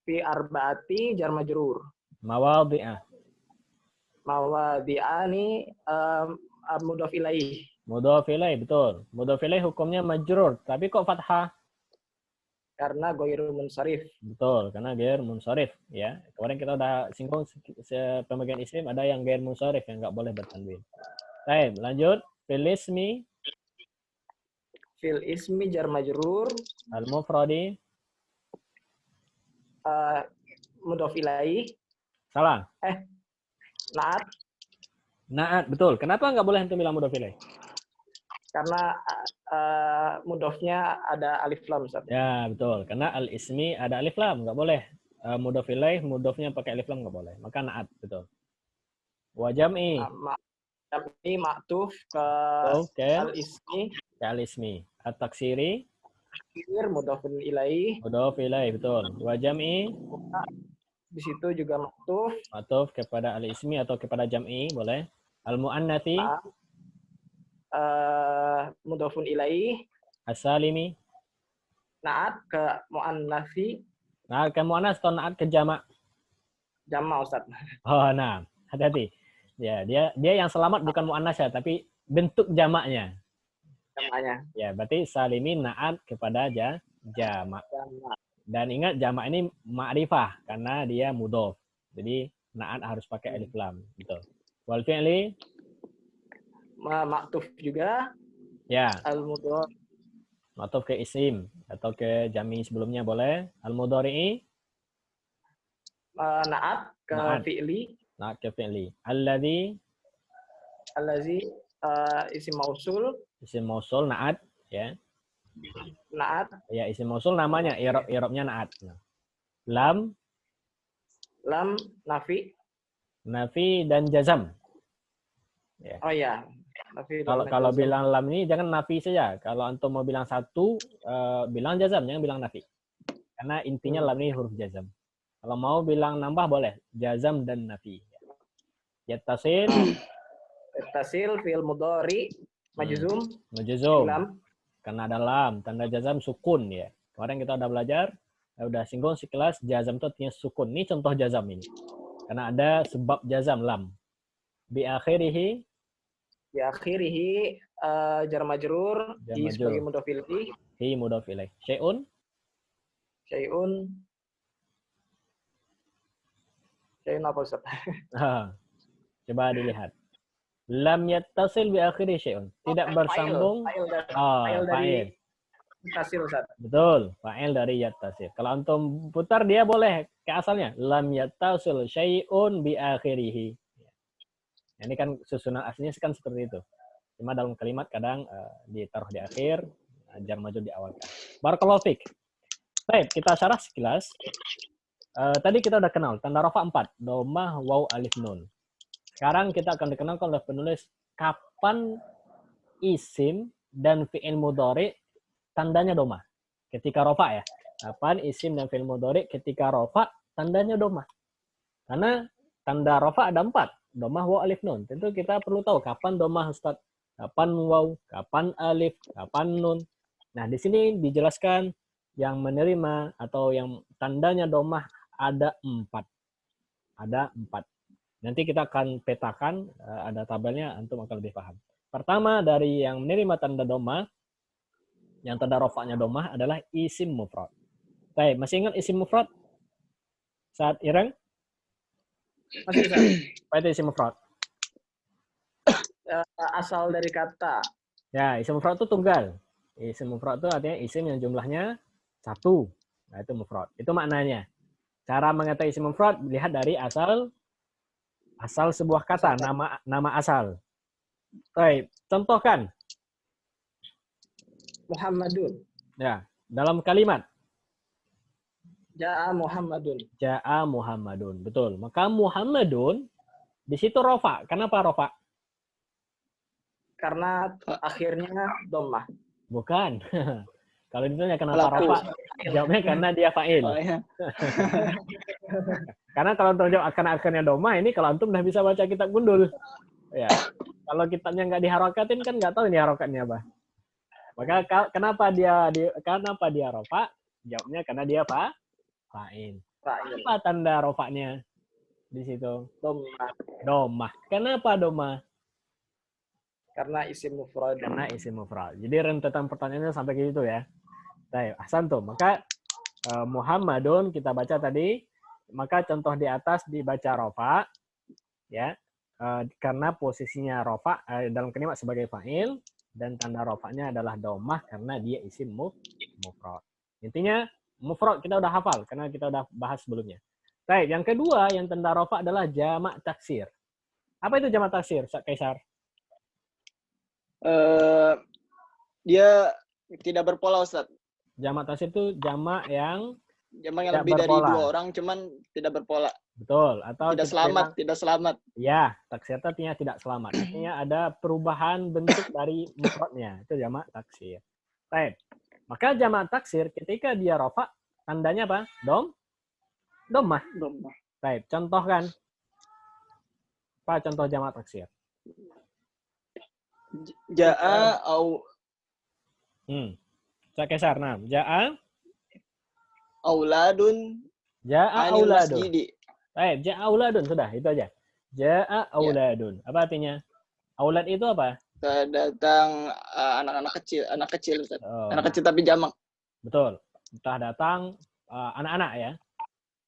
Fi arba'ati jar majrur. Mawadhi'ah. Mawadhi'ah ini mudhaf ilaih. Mudhaf ilaih, betul. Mudhaf ilaih hukumnya majrur, tapi kok fathah? Karena ghairu munsharif. Betul, karena ghairu munsharif, ya. Kemarin kita udah singgung pembagian isim, ada yang ghairu munsharif yang nggak boleh bertanwin. Baik, lanjut. Fil ismi jar majrur. Al mufradi. Mudhaf ilaih. Salah. Naat, betul. Kenapa nggak boleh antum bilang mudhaf ilaih? Karena mudhafnya ada alif lam, Ustaz. Ya, betul. Karena al-ismi ada alif lam, nggak boleh. Mudhaf ilaih, mudhafnya pakai alif lam nggak boleh. Maka naat, betul. Wa jam'i. Jam'i ma'tuf ke al-ismi. Ke al-ismi. At-taksiri. Mudhafun ilaih. Mudhaf ilaih, betul. Wa jam'i. Di situ juga ma'tuf. Ma'tuf kepada al-ismi atau kepada jam'i, boleh. Al-mu'annati. Mudhafun ilaih. As-salimi. Naat ke mu'annasi. Naat ke mu'annas atau naat ke jama'? Jama', Ustaz. Oh, nah. Hati-hati. Ya, dia yang selamat bukan mu'annas ya, tapi bentuk jamaknya. Jamaknya. Ya, berarti salimi naat kepada jama'. Dan ingat jamak ini ma'rifah karena dia mudhof. Jadi naat harus pakai alif lam, betul. Wal fi'li ma'tuf juga. Ya. Al-mudhari. Ma'tuf ke isim atau ke jami sebelumnya boleh. Al-mudhari'i naat ke fi'li. Naat ke fi'li. Allazi isim mausul. Isim mausul naat, ya. Naat. Ya, isim mausul namanya i'rabnya naat. Lam nafi. Nafi dan jazam. Ya. Oh ya. Kalau bilang lam ini jangan nafi saja. Kalau antum mau bilang satu, bilang jazam, jangan bilang nafi. Karena intinya lam ini huruf jazam. Kalau mau bilang nambah boleh. Jazam dan nafi. Yattasil. Yattasil fi'il mudhari majzum Majzum. lam. Karena ada lam. Tanda jazam sukun ya. Kemarin kita udah belajar. Udah singgung sekelas. Jazam itu artinya sukun. Ini contoh jazam ini. Karena ada sebab jazam lam. Bi akhirihi. Bi akhirihi jar majrur. Jar Hi majrur. sebagai mudhof ilaih. Hi mudhof ilaih. Syai'un. Syai'un apa Ustaz? Coba dilihat. Lam yattasil bi akhiri syai'un. Tidak bersambung. Fa'il. Yattasil Ustaz. Betul. Fa'il dari yattasil. Kalau antum putar dia boleh ke asalnya. Lam yattasil syai'un bi akhirihi. Ini kan susunan aslinya kan seperti itu. Cuma dalam kalimat kadang ditaruh di akhir, jar majrur di awal. Barakallahu fiik. Baik, kita syarah sekilas. Tadi kita udah kenal tanda rafa 4, dhammah, waw, alif, nun. Sekarang kita akan dikenalkan oleh penulis kapan isim dan fi'il mudhari tandanya dhammah. Ketika rafa ya. Kapan isim dan fi'il mudhari ketika rafa tandanya dhammah. Karena tanda rafa ada 4, dhammah, waw, alif, nun. Tentu kita perlu tahu kapan dhammah Ustaz, kapan waw, kapan alif, kapan nun. Nah, di sini dijelaskan yang menerima atau yang tandanya dhammah ada 4. Ada 4. Nanti kita akan petakan, ada tabelnya, antum akan lebih paham. Pertama, dari yang menerima tanda dhammah, yang tanda rafa'nya dhammah adalah isim mufrad. Baik, masih ingat isim mufrad? Saat Ireng? Masih Ustaz. Apa itu isim mufrad? Asal dari kata. Ya, isim mufrad itu tunggal. Isim mufrad itu artinya isim yang jumlahnya 1. Nah, itu mufrad. Itu maknanya. Cara mengetahui isim mufrad lihat dari asal sebuah kata, nama asal. Baik, contohkan. Muhammadun. Ya, dalam kalimat. Ja'a Muhammadun. Ja'a Muhammadun. Betul. Maka Muhammadun di situ rafa. Kenapa rafa? Karena akhirnya dhammah. Bukan. Kalau ditanya kenapa rafa, jawabnya karena dia fa'il. Oh, ya. Karena kalau antum jawab akhirnya dhammah, ini kalau antum udah bisa baca kitab gundul. Ya. Kalau kitabnya nggak diharakatin kan nggak tahu ini harakatnya apa. Maka kenapa dia rafa? Jawabnya karena dia fa'il. Apa tanda rafa'nya di situ? Dhammah. Kenapa dhammah? Karena isim mufrad. Karena isim mufrad. Jadi rentetan pertanyaannya sampai gitu ya. Baik, ahsantum. Maka Muhammadun kita baca tadi, maka contoh di atas dibaca rafa ya. Karena posisinya rafa dalam kalimat sebagai fa'il dan tanda rafa'nya adalah dhammah karena dia isim mufrad. Intinya mufrad kita udah hafal karena kita udah bahas sebelumnya. Baik, yang kedua yang tanda rafa adalah jamak taksir. Apa itu jamak taksir, Kaisar? Dia tidak berpola, Ustaz. Jamak taksir itu jamak yang lebih dari 2 orang, cuman tidak berpola. Betul. Atau tidak selamat. Ya, taksir itu artinya tidak selamat. Artinya ada perubahan bentuk dari mufradnya. Itu jamak taksir. Baik. Maka jamak taksir ketika dia rafa, tandanya apa? Dhammah. Baik, contohkan. Apa contoh jamak taksir? Ja'a au Kaisar, nah. Ja'a auladun. Ja'a auladun. Baik, ja'a auladun sudah, itu aja. Ja'a auladun. Apa artinya? Aulad itu apa? Datang anak-anak kecil, Ustaz. Anak kecil tapi jamak. Betul. Telah datang anak-anak ya.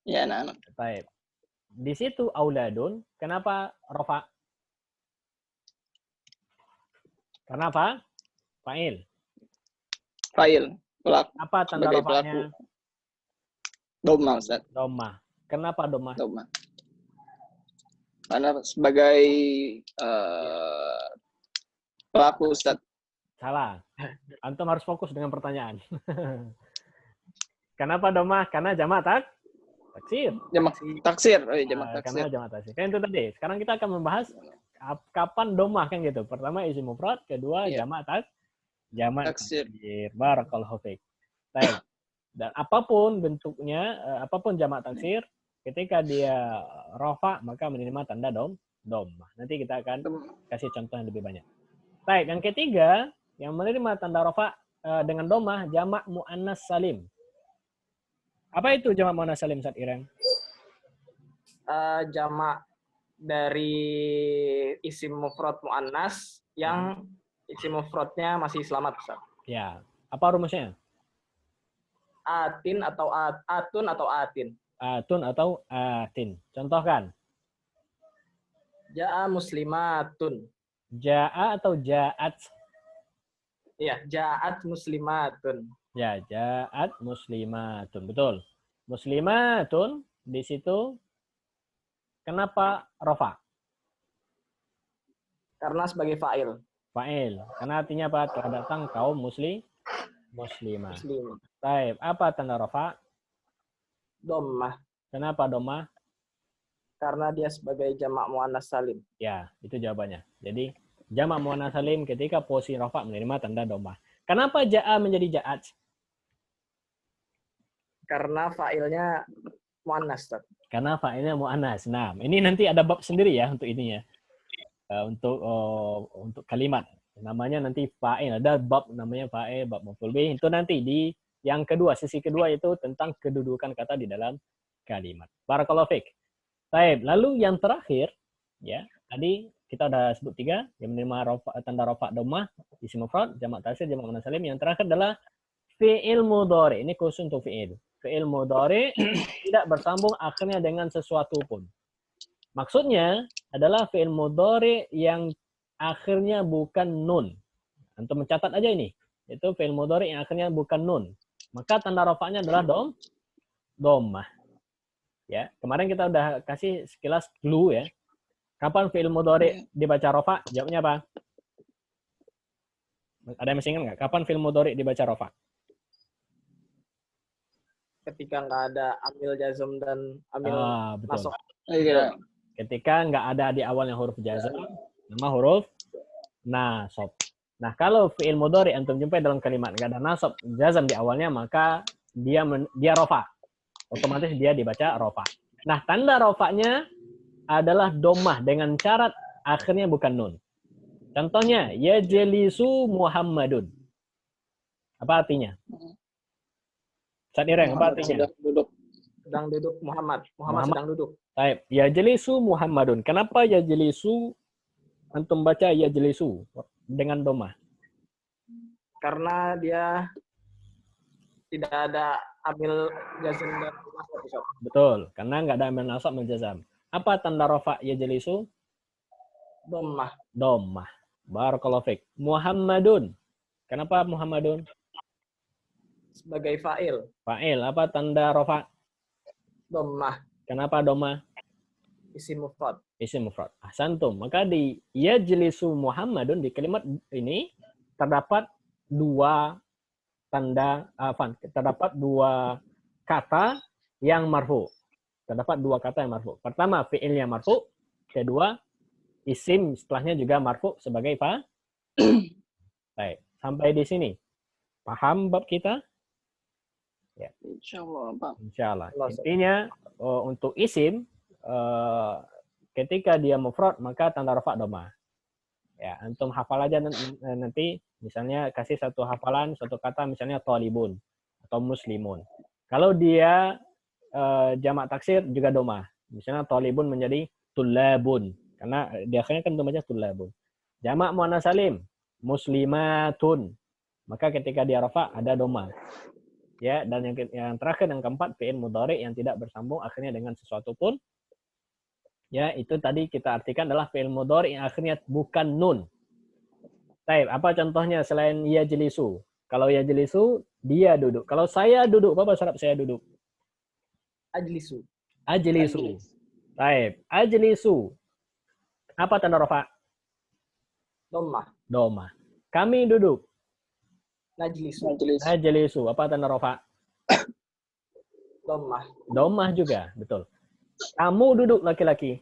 Ya, anak-anak. Baik. Di situ auladun, kenapa rafa? Karena apa? Fa'il. Pelaku. Apa tanda rafa'nya? Dhammah, Ustaz. Dhammah. Kenapa dhammah? Karena sebagai pelaku, Ustaz. Salah. Antum harus fokus dengan pertanyaan. Kenapa dhammah? Karena jamak taksir. Jamak taksir. Oh, iya, jamak taksir. Karena jamak taksir. Kan itu tadi. Sekarang kita akan membahas kapan dhammah kan gitu. Pertama isim mufrad, kedua jamak taksir. Barakallahu fiik. Baik. Dan apapun bentuknya, apapun jamak taksir, ketika dia rafa maka menerima tanda dhammah. Nanti kita akan kasih contoh yang lebih banyak. Baik, yang ketiga yang menerima tanda rafa dengan dhammah jamak muannas salim. Apa itu jamak muannas salim, Ustaz Irem? Jamak dari isim mufrad muannas yang isim mufradnya masih selamat, Ustaz. Ya, apa rumusnya? Atin atau atun atau atin. Atun atau atin. Contohkan. Ja'a muslimatun. Ja'a atau ja'at? Iya, ja'at muslimatun. Ya, ja'at muslimatun. Betul. Muslimatun di situ kenapa rafa? Karena sebagai fa'il. Fa'il. Karena artinya apa? Telah datang kaum muslimah. Muslim. Baik, apa tanda rafa? Dhammah. Kenapa dhammah? Karena dia sebagai jamak muannas salim. Ya, itu jawabannya. Jadi, jamak muannas salim ketika posisi rafa menerima tanda dhammah. Kenapa ja'a menjadi ja'at? Karena fa'ilnya muannas, Ustaz. Karena fa'ilnya muannas. Nah, ini nanti ada bab sendiri ya untuk ini ya. Untuk kalimat. Namanya nanti fa'il. Ada bab namanya fa'il, bab maf'ul bih. Itu nanti di yang kedua, sisi kedua itu tentang kedudukan kata di dalam kalimat. Barakallahu fiik. Baik, lalu yang terakhir ya, tadi kita udah sebut 3 yang menerima tanda rafa dhammah, isim mufrad, jamak taksir, jamak muannas salim. Yang terakhir adalah fi'il mudhari. Ini khusus untuk fi'il. Fi'il mudhari tidak bersambung akhirnya dengan sesuatu pun. Maksudnya adalah fi'il mudhari yang akhirnya bukan nun. Antum mencatat aja ini. Itu fi'il mudhari yang akhirnya bukan nun. Maka tanda rafa'nya adalah dhammah. Ya, kemarin kita udah kasih sekilas clue ya. Kapan fi'il mudhari dibaca rafa? Jawabnya apa? Ada yang masih ingat nggak? Kapan fi'il mudhari dibaca rafa? Ketika nggak ada amil jazm dan amil Betul. nasab. Iya. Ketika nggak ada di awalnya huruf jazm, nama huruf nasab. Nah, kalau fi'il mudhari antum jumpai dalam kalimat nggak ada nasab jazm di awalnya, maka dia rafa. Otomatis dia dibaca rafa. Nah, tanda rafanya adalah dhammah dengan syarat akhirnya bukan nun. Contohnya, yajlisu Muhammadun. Apa artinya? Ustaz Ireng, apa artinya? Sedang duduk Muhammad. Muhammad sedang duduk. Baik, yajlisu Muhammadun. Kenapa yajlisu antum baca yajlisu dengan dhammah? Karena dia tidak ada amil jazm dan nasab. Betul, karena nggak ada amil nasab dan jazam. Apa tanda rafa yajlisu? Dhammah. Dhammah. Barakallahu fiik. Muhammadun. Kenapa Muhammadun? Sebagai fa'il. Fa'il. Apa tanda rafa? Dhammah. Kenapa dhammah? Isim mufrad. Isim mufrad. Ahsantum. Maka di yajlisu Muhammadun di kalimat ini terdapat dua tanda terdapat dua kata yang marfu. Terdapat dua kata yang marfu. Pertama, fi'ilnya marfu. Kedua, isim setelahnya juga marfu sebagai baik. Sampai di sini. Paham bab kita? Ya. Insyaallah, Pak. Insyaallah. Intinya untuk isim ketika dia mufrad maka tanda rafa dhammah. Ya, antum hafal aja nanti misalnya kasih satu hafalan satu kata misalnya thalibun atau muslimun. Kalau dia jamak taksir juga dhammah. Misalnya thalibun menjadi tullabun karena di akhirnya kan dhammahnya tullabun. Jamak muannas salim muslimatun. Maka ketika dia rafa ada dhammah. Ya, dan yang terakhir yang keempat fi'il mudhari yang tidak bersambung akhirnya dengan sesuatu pun. Ya, itu tadi kita artikan adalah fi'il mudhari yang akhirnya bukan nun. Baik, apa contohnya selain yajlisu? Kalau yajlisu dia duduk. Kalau saya duduk, apa bahasa Arab saya duduk? Ajlisu. Ajlisu. Baik, ajlisu. Apa tanda rafa? Dhammah. Dhammah. Kami duduk. Najlisu. Najlisu. Apa tanda rafa? Dhammah. Dhammah juga, betul. Kamu duduk laki-laki.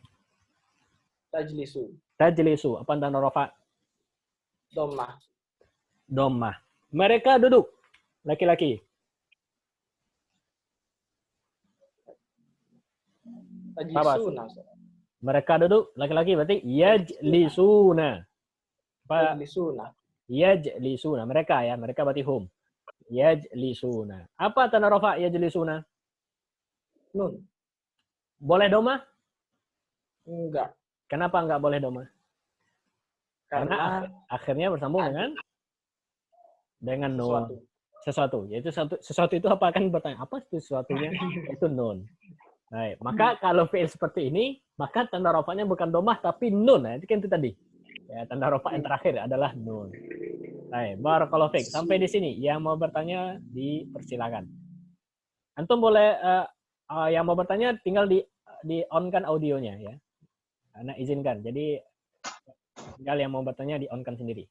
Tajlisu. Tajlisu. Apa tanda rafa? Dhammah. Dhammah. Mereka duduk laki-laki. Tajlisuna. Mereka duduk, laki-laki berarti yajlisuna. Apa? Tajlisuna. Yajlisuna. Mereka ya, mereka berarti hum. Yajlisuna. Apa tanda rafa yajlisuna? Nun. Boleh doma? Enggak. Kenapa enggak boleh doma? Karena Karena akhirnya bersambung dengan nun. sesuatu. Yaitu sesuatu itu apa, kan bertanya apa itu sesuatunya? Itu nun. Baik, maka kalau fi'il seperti ini, maka tanda rafanya bukan domah tapi nun. Nah, itu kan itu tadi. Ya, tanda rafa yang terakhir adalah nun. Baik, barakallahu fiik. Sampai di sini. Yang mau bertanya dipersilakan. Antum boleh yang mau bertanya tinggal di on-kan audionya ya. Karena izinkan. Jadi tinggal yang mau bertanya di on-kan sendiri.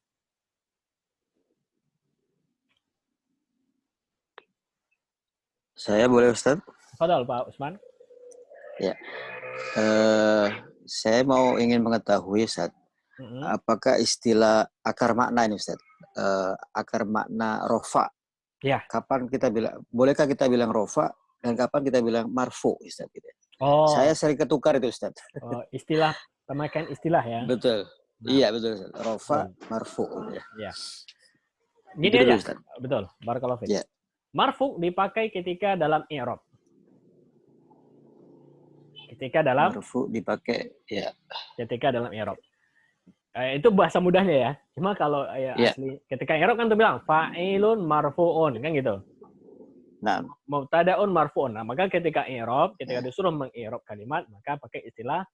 Saya boleh Ustaz? Fadal Pak Usman. Ya. Saya ingin mengetahui Ustaz, apakah istilah akar makna ini Ustaz? Akar makna rofa. Ya. Kapan kita bilang, bolehkah kita bilang rofa dan kapan kita bilang marfu Ustaz? Oh. Saya sering ketukar itu Ustaz. Oh, istilah, pemakaian istilah ya. Betul. Nah. Iya betul Ustaz. Rofa, marfu. Ya. Gini itu aja. Ustaz. Betul. Barakallahu fiik. Ya. Marfu dipakai ketika dalam i'rab. Ketika dalam marfu dipakai ya. Ketika dalam i'rab. Itu bahasa mudahnya ya. Cuma kalau asli ketika i'rab kan tuh bilang fa'ilun marfu'un kan gitu. Nah, mubtada'un marfu'un. Nah, maka ketika i'rab, ketika disuruh meng-i'rab kalimat, maka pakai istilah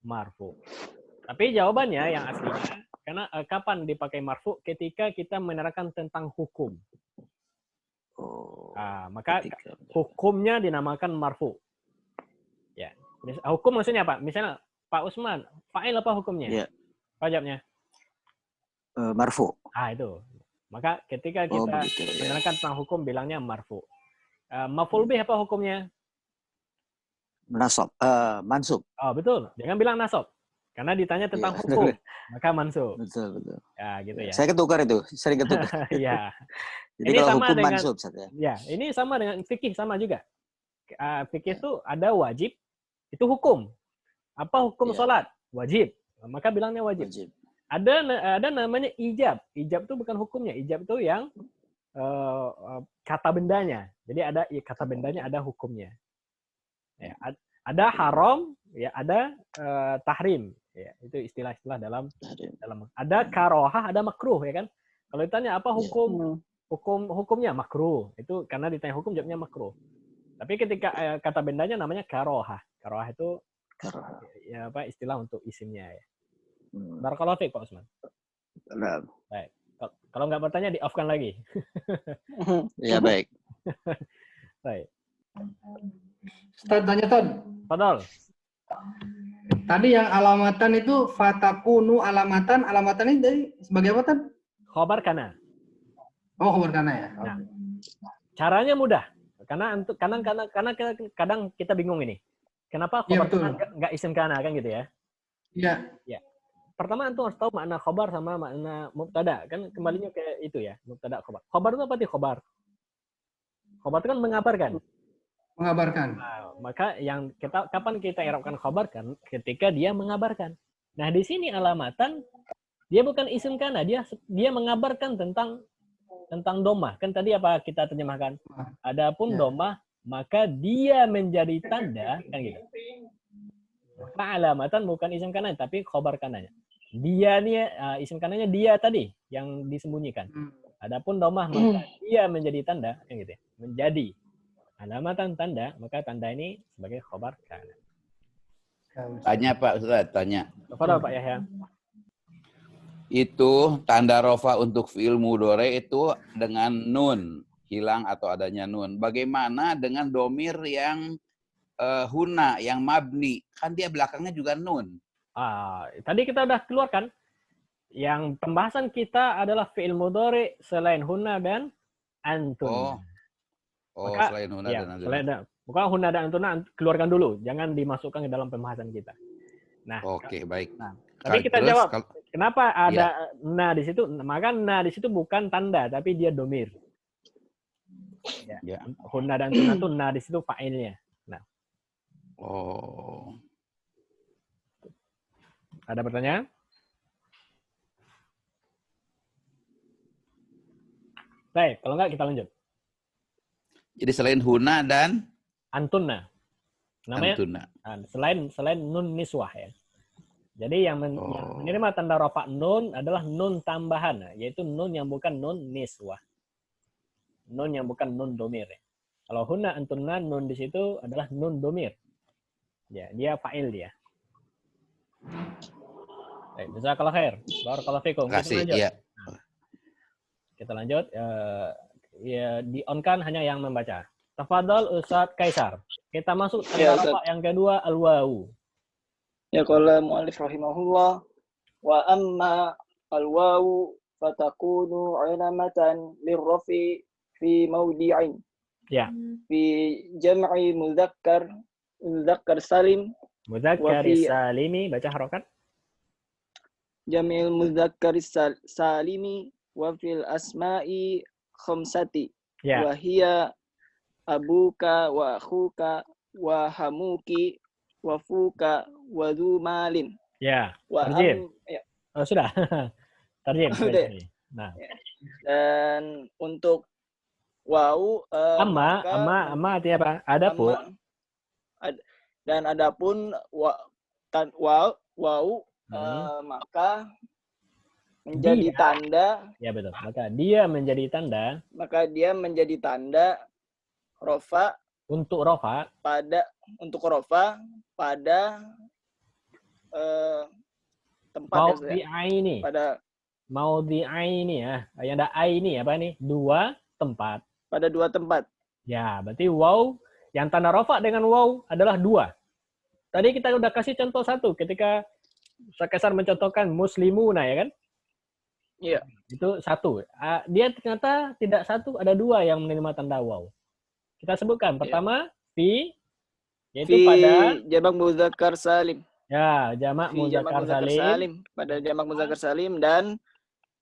marfu. Tapi jawabannya yang aslinya karena kapan dipakai marfu? Ketika kita menerangkan tentang hukum. Maka hukumnya dinamakan marfu. Ya. Hukum maksudnya apa? Misalnya Pak Usman, fa'il apa hukumnya? Ya. Apa jawabnya? Marfu. Itu. Maka ketika kita menerangkan tentang hukum bilangnya marfu. Maf'ul bih apa hukumnya? Nasab. Mansub. Oh, betul. Jangan bilang nasab. Karena ditanya tentang hukum, maka mansub. Betul. Ya, gitu ya. Saya ketukar itu, sering ketukar. Iya. Jadi ini kalau sama hukum dengan, mansub saja. Ya, ini sama dengan fikih sama juga. Fikih itu ada wajib, itu hukum. Apa hukum sholat? Wajib. Maka bilangnya wajib. Ada namanya ijab. Ijab itu bukan hukumnya. Ijab itu yang kata bendanya. Jadi ada kata bendanya, ada hukumnya. Ya, ada haram, ya ada tahrim. Ya, itu istilah-istilah dalam ada karohah, ada makruh ya kan. Kalau ditanya apa hukumnya makruh, itu karena ditanya hukum jawabnya makruh. Tapi ketika kata bendanya namanya karohah. Karohah itu ya apa istilah untuk isimnya ya. Barakallahu fiik Pak Usman. Baik. Kalau nggak bertanya di off-kan lagi. Ya baik. Baik. Ustaz tanya Ton. Fadal. Tadi yang alamatan itu fatakunu alamatan ini dari sebagai apa Ton? Khobar kana. Oh, khobar kana ya. Nah, caranya mudah. Karena kadang kita bingung ini. Kenapa khobar kana nggak isim kana kan gitu ya? Iya. Ya. Pertama antum harus tahu makna khobar sama makna mubtada. Kan kembalinya ke itu ya, mubtada khobar. Khobar itu apa sih khobar? Khobar itu kan mengabarkan. Mengabarkan. Nah, maka kapan kita i'rabkan khobar kan ketika dia mengabarkan. Nah, di sini alamatan dia bukan isim kana, dia mengabarkan tentang domah. Kan tadi apa kita terjemahkan? Adapun domah maka dia menjadi tanda kan gitu. Maka alamatan bukan isim kana tapi khobar kananya. Dia nih isim kananya dia tadi yang disembunyikan. Adapun domah maka dia menjadi tanda kan gitu ya. Menjadi alamatan tanda, maka tanda ini sebagai khobar kana. Tanya Pak Ustaz, tanya. Kepada Pak Yahya. Itu tanda rofa untuk fi'il mudhari itu dengan nun, hilang atau adanya nun. Bagaimana dengan domir yang huna, yang mabni? Kan dia belakangnya juga nun. Tadi kita udah keluarkan. Yang pembahasan kita adalah fi'il mudhari selain huna dan antun. Maka, selain huna dan antuna. Bukan huna dan antuna keluarkan dulu, jangan dimasukkan ke dalam pembahasan kita. Nah, oke, baik. Nah, tapi kita jawab, kenapa ada na di situ? Maka na di situ bukan tanda, tapi dia domir. Ya. Huna dan antuna itu na di situ fa'ilnya. Nah. Ada pertanyaan? Baik, kalau enggak kita lanjut. Jadi selain huna dan Antunna. Namanya antuna. selain nun niswah ya. Jadi yang menerima tanda rafa nun adalah nun tambahan, yaitu nun yang bukan nun niswah. Nun yang bukan nun domir. Ya. Kalau hunna antunna nun di situ adalah nun domir. Ya, dia fa'il dia. Baik, jazakallahu khair. Barakallahu fikum. Terima kasih. Iya. Kita lanjut. Ya, di-on-kan hanya yang membaca. Tafadhal Ustaz Kaisar. Kita masuk tanda rafa yang kedua, al-wawu. Ya qala mu'allif rahimahullah wa amma al-wawu fatakunu alamatan lirrafi fi mawdi'in. Ya. Fi jam'i mudzakkar salim. Mudzakkar salimi, baca harokat. Jam'il mudzakkar salimi wa fil asma'i khamsati. Ya. Wa hiya abuka wa akhuka wa hamuki wa fuka wa dhu malin. Ya. Wa Tarjim. ya. Oh, sudah. Tarjim. Sudah. Nah. Dan untuk wau Amma artinya apa? Adapun. Dan adapun wau maka menjadi dia, tanda. Ya betul. Maka dia menjadi tanda. Maka dia menjadi tanda rofa Untuk rofa. Untuk rofa pada tempat Maudhi'aini. Maudhi'aini ya. Yang ada aini apa nih? Dua tempat. Pada dua tempat. Ya, berarti waw yang tanda rofa dengan waw adalah dua. Tadi kita udah kasih contoh satu ketika Kaisar mencontohkan muslimuna ya kan? Iya. Itu satu. Dia ternyata tidak satu, ada dua yang menerima tanda waw. Kita sebutkan. Pertama, fi, yaitu fi pada jamak mudzakkar salim. Ya, jamak mudzakkar salim. Pada jamak mudzakkar salim dan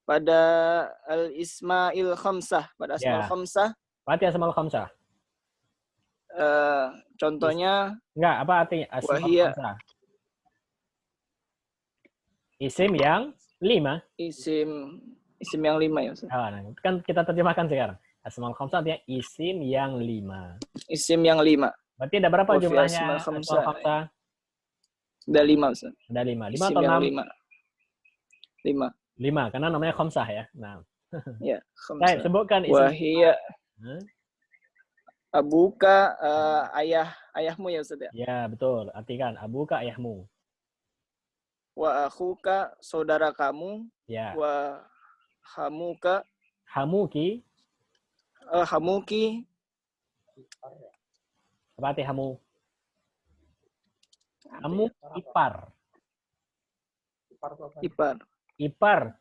pada al-isma'il khamsah. Pada asma'ul khamsah. Berarti asma'ul khamsah. Contohnya. Enggak, apa artinya asma'ul khamsah? Isim yang 5. Isim yang 5 ya Ustaz. Nah, kan kita terjemahkan sekarang. Asmaul khamsah artinya isim yang 5. Isim yang 5. Berarti ada berapa jumlahnya asmaul khamsah? Ada 5 Ustaz. Ada 5. 5 isim atau 6? 5. 5 karena namanya khamsah ya. Nah. Ya, khamsah. Baik, sebutkan isim. Wahia abuka ayahmu ya Ustaz ya? Ya, betul. Artikan abuka ayahmu. Wa akhuka saudara kamu. Ya. Wa hamuka hamuki. Hamuki. Apa arti hamu? Hamu ipar. Ipar. Ipar.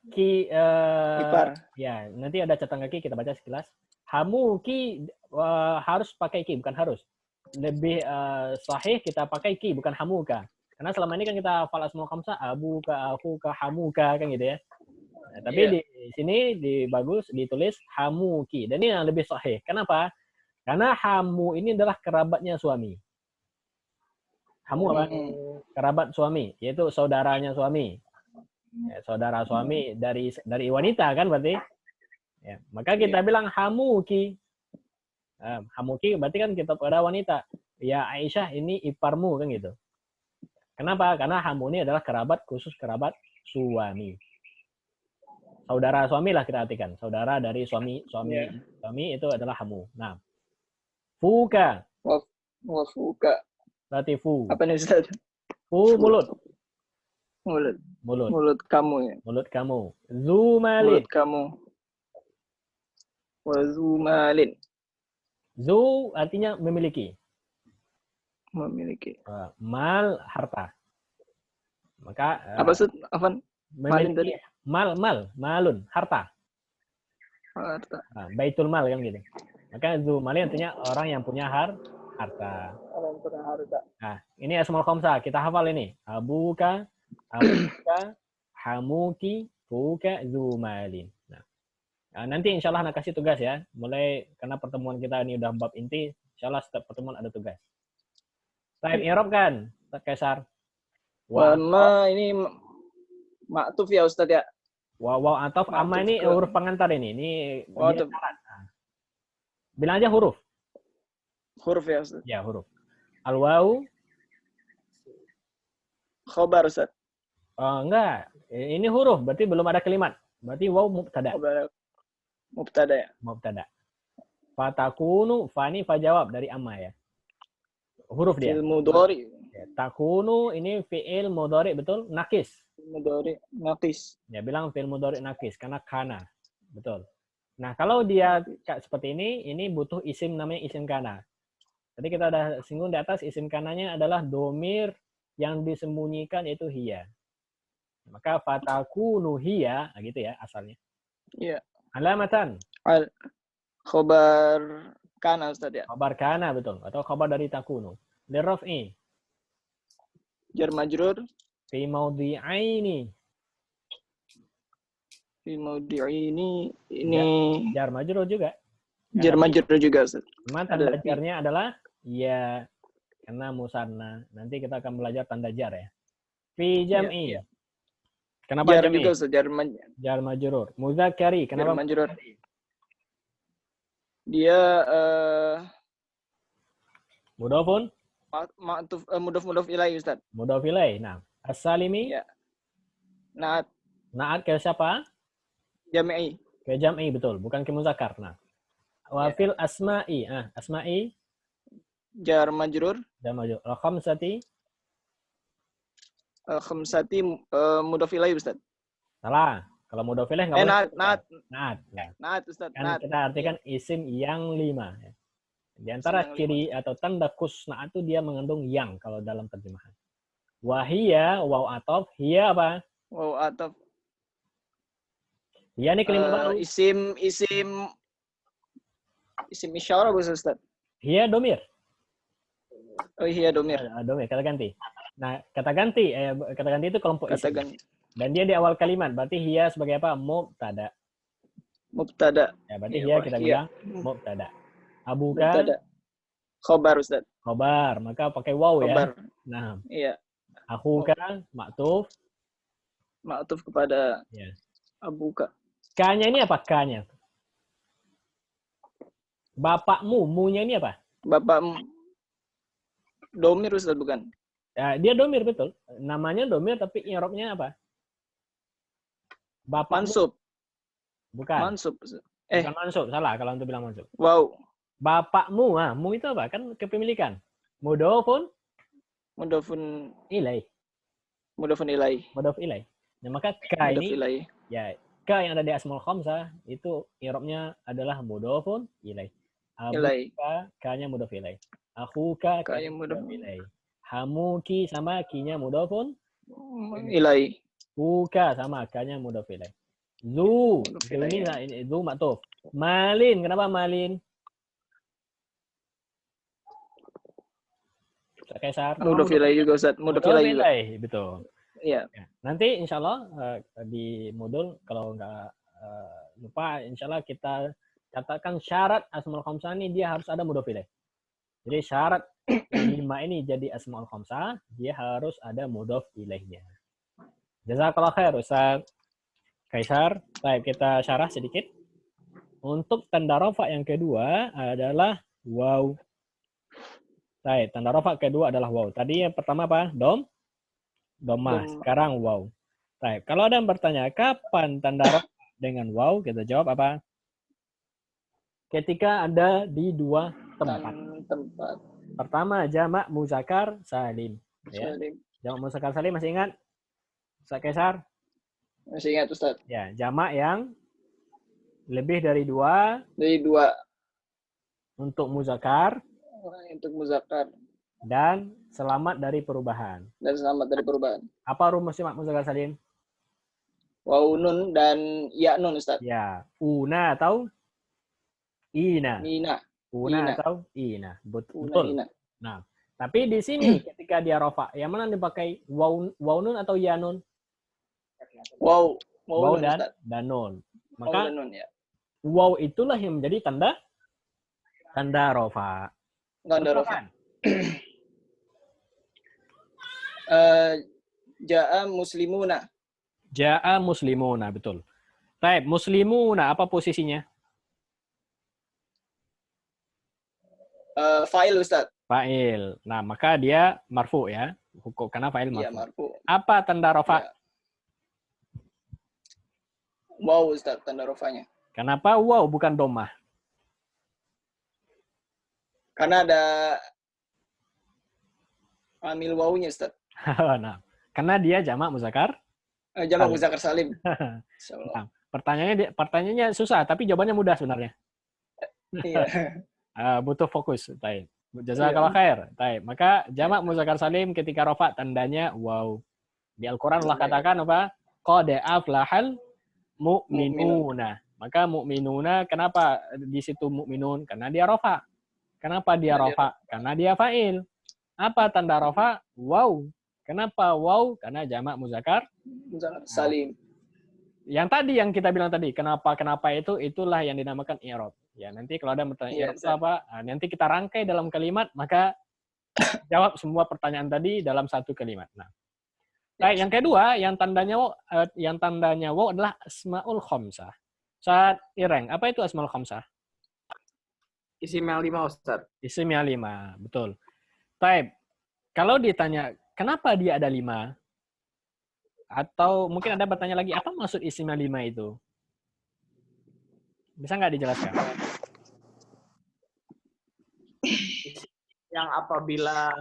Ya, nanti ada catatan kaki kita baca sekilas. Hamuki harus pakai ki, bukan harus. Lebih sahih kita pakai ki, bukan hamuka. Karena selama ini kan kita hafal asmaul khamsah, abuka, akhuka, hamuka kan gitu ya. Nah, tapi di sini bagus ditulis hamuki. Dan ini yang lebih sahih. Kenapa? Karena hamu ini adalah kerabatnya suami. Hamu apa? Kerabat suami, yaitu saudaranya suami. Ya, saudara suami dari wanita kan berarti. Ya, maka kita bilang hamuki. Hamuki berarti kan kita pada wanita. Ya Aisyah ini iparmu kan gitu. Kenapa? Karena hamu ini adalah khusus kerabat suami. Saudara suami lah kita artikan. Saudara dari suami itu adalah hamu. Nah, fuka. Wa fuka. Berarti fu. Apa nih Ustaz? Fu mulut. Mulut kamu ya. Mulut kamu. Zumalin. Mulut kamu. Wa zumalin. Zu artinya memiliki. Memiliki. Mal harta. Maka apa Ustaz? Apa? Malin tadi. Malun, harta. Harta. Nah, baitul mal kan gitu. Maka zu malin artinya orang yang punya harta. Orang yang punya harta. Nah, ini asmaul khamsah. Kita hafal ini. Abuka, hamuki, fuka, zu malin. Nah, nanti insya Allah nak kasih tugas ya. Mulai karena pertemuan kita ini udah bab inti, insya Allah setiap pertemuan ada tugas. Baik, i'rab kan, Kaisar. Wama ini Ma'tuf ya Ustaz ya. Waw ataf amma ini Ma'tuf ke- huruf pengantar ini. Ini Waw dia ataf. syarat. Nah. Bilang aja huruf. Huruf ya Ustaz. Ya, huruf. Al-waw. Khobar Ustaz. Enggak. Ini huruf, berarti belum ada kalimat. Berarti waw mubtada. Khobar mubtada ya. Mubtada. Fatakunu, fa ini fa jawab dari amma ya. Huruf dia. Fi'il mudhari. Ya, takunu ini fi'il mudhari betul? Nakis. Mudhari naqis. Ya, bilang fi'il mudhari nakis karena kana. Betul. Nah, kalau dia seperti ini butuh isim namanya isim kana. Tadi kita udah singgung di atas, isim kananya adalah domir yang disembunyikan yaitu hiya. Maka fatakunu hiya, nah gitu ya asalnya. Iya. Alamatan. Khobar kana Ustaz ya. Khabar kana betul atau khabar dari takunu. Lirraf'i Jar majrur fi mawdhi'aini. fi mawdi'i ini Jar majrur juga. jar majrur juga Ustaz. Cuma tanda jarnya adalah ya karena musanna. Nanti kita akan belajar tanda jar ya. Fi jam'i. Iya. Kenapa Jar jam'i? juga Ustaz, Jar majrur. Muzakkari. jar Kenapa? majrur. Dia Mudhafun. ma'tuf mudhaf ilaih Ustaz. Mudhaf ilaih. Nah, as-salimi. Iya. Naat Naat ke siapa? jami'i. Ke jam'i betul, bukan ke muzakkar. Nah. Wa fil asma'i. Asma'i Jar majrur. jar majrur. Al-khamsati. Khamsati mudhaf ilaih Ustaz. Salah. Kalau mudhaf ilaih enggak boleh. Naat. Naat. Ya. Naat Ustaz. Kan Naat. kita artikan isim yang 5. Ya. Di antara Isim yang ciri atau tanda kusna itu dia mengandung yang kalau dalam terjemahan. Wahia, waw ataf, hiya apa? Wow ataf. Hiya ini kalimat baru. Isim isyarah Ustaz. Hiya domir. Oh iya domir. Domir, kata ganti. Nah, kata ganti itu kelompok isim. Katakan Dan dia di awal kalimat, berarti hiya sebagai apa? Mubtada. mubtada. Ya, berarti Iya, hiya Pak. kita Hiya. bilang mubtada. Abuka, Mubtada. Khobar Ustaz. khobar, maka pakai waw ya. Khobar. Nah, Iya. akhuka, maktuf. Ma'tuf kepada Ya. abuka. K-nya ini apa? K-nya. Bapakmu, mu-nya ini apa? Bapak domir Ustaz bukan? Ya, dia domir betul. Namanya domir tapi i'rabnya apa? Bapakmu. Mansub. Bukan. Mansub. Ustaz. Bukan mansub, salah kalau untuk bilang mansub. Wow. Bapakmu, mu itu apa? Kan kepemilikan. Mudhafun Mudhafun ilaih. ilaih. Mudhaf ilaih. Nah, maka K Mudhaf ini ilaih. ya K yang ada di asmaul khamsah itu i'rabnya adalah mudhafun ilaih. Ilaih. Abuka, K-nya mudhaf ilaih. Akhuka, K-nya K-nya mudhaf mudhaf ilaih. Hamuki sama Ki-nya mudhafun. Ilaih. Buka sama K-nya mudhaf ilaih. Zu, Mudhaf zu ilaih. ini zu maktuf. Malin, kenapa malin? Ustaz Kaisar. Mudhaf ilaih juga Ustaz. Mudhaf ilaih juga. ilaih, betul. Iya. Ya. Nanti insya Allah di modul kalau nggak lupa, insya Allah kita katakan syarat asmaul khamsah ini dia harus ada mudhaf ilaih. Jadi syarat 5 ini jadi asmaul khamsah, dia harus ada mudhaf ilaihnya. Jazakallah khair Ustaz Kaisar. Baik, kita syarah sedikit. Untuk tanda rafa yang kedua adalah waw. Baik, tanda rafa kedua adalah waw. Tadi yang pertama apa? Domah. Sekarang waw. Baik, kalau ada yang bertanya kapan tanda rafa dengan waw, kita jawab apa? Ketika ada di dua tempat. Pertama, jamak muzakkar salim. Ya. Jamak muzakkar salim masih ingat? Ustaz Kaisar? Masih ingat Ustaz. Ya, jamak yang lebih dari dua Dari dua untuk muzakkar untuk muzakkar dan selamat dari perubahan. dan selamat dari perubahan. Apa rumus jamak muzakkar salim? Waw nun dan ya nun Ustaz. Ya, una atau ina. Nina. Una ina. atau ina. Una, Betul. ina. Nah, tapi di sini ketika dia rafa, yang mana dipakai waw nun atau ya nun? Waw. Waw nun, Ustaz. dan nun. Waw Maka dan nun ya. waw itulah yang menjadi tanda rafa. Tanda rafa. Ja'a muslimuna. Ja'a muslimuna, betul. Baik, muslimuna apa posisinya? Fa'il Ustaz. Fa'il. Nah, maka dia marfu ya. Hukum karena fa'il Iya, marfu. marfu. Apa tanda rafa? Ya. Wow Ustaz, tanda rofanya. Kenapa waw bukan domah? Karena ada amil wawunya Ustaz. Nah, karena dia jamak muzakkar. Jamak Salim. muzakkar salim. Insyaallah. Nah, pertanyaannya susah, tapi jawabannya mudah sebenarnya. Iya. Butuh fokus. Baik. Jazakallah khair. Baik. Maka jamak muzakkar salim ketika rafa tandanya waw. Di Al-Qur'an Allah katakan apa? Qad aflahal mu'minuna. Maka mu'minuna kenapa di situ mu'minun? Karena dia rafa. Kenapa dia rafa? Karena dia fa'il. Apa tanda rafa? Waw. Kenapa waw? Karena jamak muzakkar Muzakkar salim. Yang tadi yang kita bilang tadi, kenapa itulah yang dinamakan i'rab. Ya, nanti kalau ada pertanyaan i'rab itu apa? Nah, nanti kita rangkai dalam kalimat, maka jawab semua pertanyaan tadi dalam satu kalimat. Nah, baik, yang kedua, yang tandanya waw adalah asmaul khamsah. Saat Ireng, apa itu asmaul khamsah? Isim yang 5 Ustaz. Isim yang 5, betul. Baik, kalau ditanya kenapa dia ada 5? Atau mungkin Anda bertanya lagi, apa maksud isim yang 5 itu? Bisa nggak dijelaskan? Yang apabila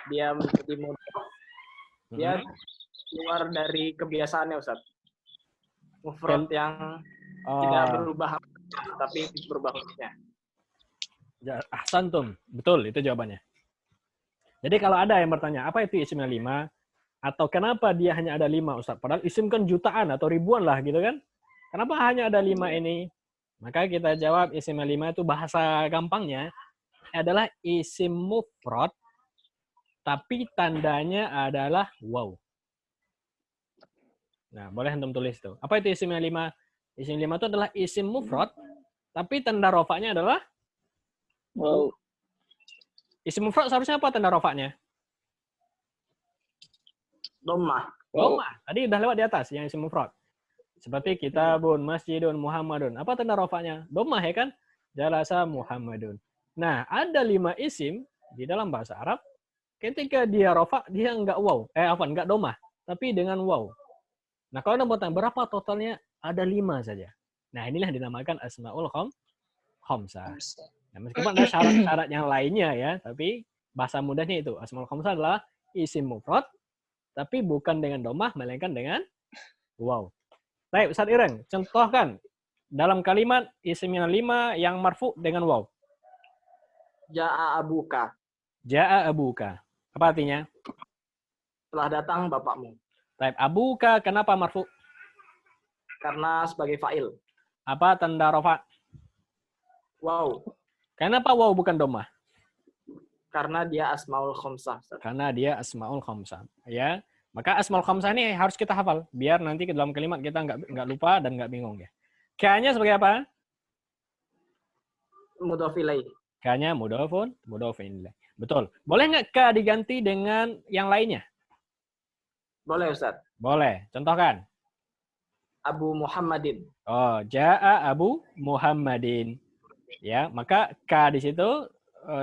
dia menjadi mudhaf, dia keluar dari kebiasaannya Ustaz. Mufrad yang tidak berubah tapi berubah hurufnya. Ahsantum. Betul, itu jawabannya. Jadi kalau ada yang bertanya, apa itu isim yang 5? Atau kenapa dia hanya ada 5, Ustaz? Padahal isim kan jutaan atau ribuan lah, gitu kan? Kenapa hanya ada 5 ini? Maka kita jawab isim yang 5 itu bahasa gampangnya adalah isim mufrad, tapi tandanya adalah waw. Nah, boleh antum tulis itu. Apa itu isim yang 5? Isim 5 itu adalah isim mufrad, tapi tanda rofaknya adalah Wow. Isim mufrad seharusnya apa tanda rofaknya? Dhammah. Dhammah. Tadi udah lewat di atas yang isim mufrad. Seperti kitabun, masjidun, Muhammadun. Apa tanda rofaknya? Dhammah ya kan? Jalasa Muhammadun. Nah, ada 5 isim di dalam bahasa Arab. Ketika dia rofak, dia enggak waw. Enggak dhammah, tapi dengan waw. Nah, kalau Anda mau tanya berapa totalnya? Ada 5 saja. Nah, inilah yang dinamakan asmaul khamsah. Nah, meskipun ada syarat-syarat yang lainnya ya, tapi bahasa mudahnya itu. Asmaul khamsah adalah isim mufrad, tapi bukan dengan dhammah, melainkan dengan waw. Baik, Ustaz Ireng, contohkan dalam kalimat isim yang 5 yang marfu dengan waw. Ja'a abuka. Ja'a abuka. Apa artinya? Telah datang bapakmu. Baik, abuka kenapa marfu? Karena sebagai fa'il. Apa tanda rafa? Wow. Kenapa waw bukan dhammah? Karena dia asmaul khamsah. Karena dia asmaul khamsah. Ya. Maka asmaul khamsah ini harus kita hafal biar nanti ke dalam kalimat kita nggak lupa dan nggak bingung ya. K-nya sebagai apa? Mudhaf ilaih. K-nya mudhafun ilaih. Betul. Boleh nggak K diganti dengan yang lainnya? Boleh Ustaz. Boleh. Contohkan. Abu Muhammadin. Oh, ja'a Abu Muhammadin. Ya, maka K di situ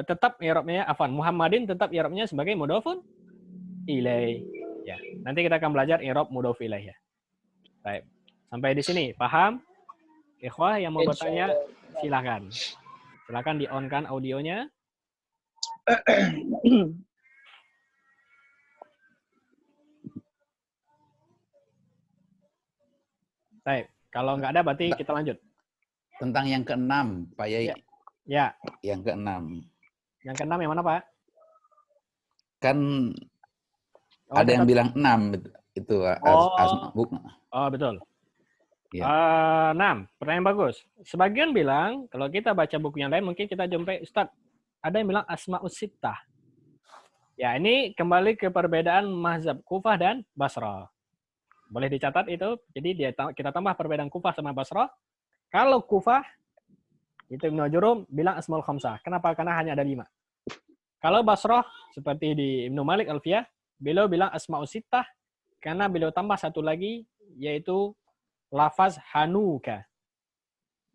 tetap i'rabnya Muhammadin tetap i'rabnya sebagai mudhafun ilaih. Ya, nanti kita akan belajar i'rab mudhaf ilaih ya. Baik. Sampai di sini paham? Ikhwah yang mau bertanya silakan. Silakan di-on-kan audionya. Baik, kalau nggak ada berarti kita lanjut. Tentang yang ke-6, Pak Yai. Ya. Yang ke-6. Yang ke-6 yang mana, Pak? Kan ada yang bilang 6 itu Oh, betul. Ya. 6, pertanyaan bagus. Sebagian bilang, kalau kita baca buku yang lain, mungkin kita jumpai, Ustaz, ada yang bilang asma'us sittah. Ya, ini kembali ke perbedaan mazhab Kufah dan Basrah. Boleh dicatat itu. Jadi kita tambah perbedaan Kufah sama Basrah. Kalau Kufah, itu Ibnu Jurum bilang asmaul khamsah. Kenapa? Karena hanya ada 5. Kalau Basrah, seperti di Ibnu Malik Alfiyah, beliau bilang asma'us sittah, karena beliau tambah satu lagi, yaitu lafaz hanuka.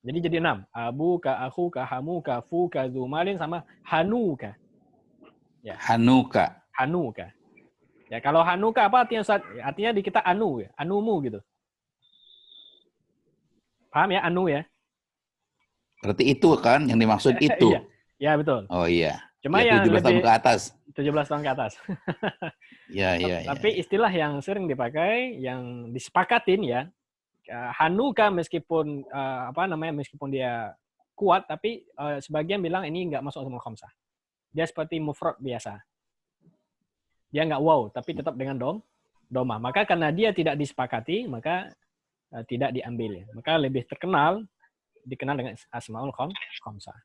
Jadi jadi 6. Abuka, akhuka, hamuka, fuka, zumalin sama hanuka. Ya. Hanuka. Hanuka. Ya, kalau hanuka apa artinya Ustaz? Artinya di kita anu ya, anumu gitu. Paham ya anu ya? Berarti itu kan yang dimaksud itu. Iya. Ya, betul. Oh iya. Cuma ya, yang 17 tahun lebih ke atas. 17 tahun ke atas. Iya. Tapi istilah yang sering dipakai, yang disepakatin ya, hanuka meskipun meskipun dia kuat, tapi sebagian bilang ini nggak masuk asmaul khamsah. Dia seperti mufrad biasa. Dia nggak wow, tapi tetap dengan doma. Maka karena dia tidak disepakati, maka tidak diambil ya. Maka lebih dikenal dengan asmaul khamsah.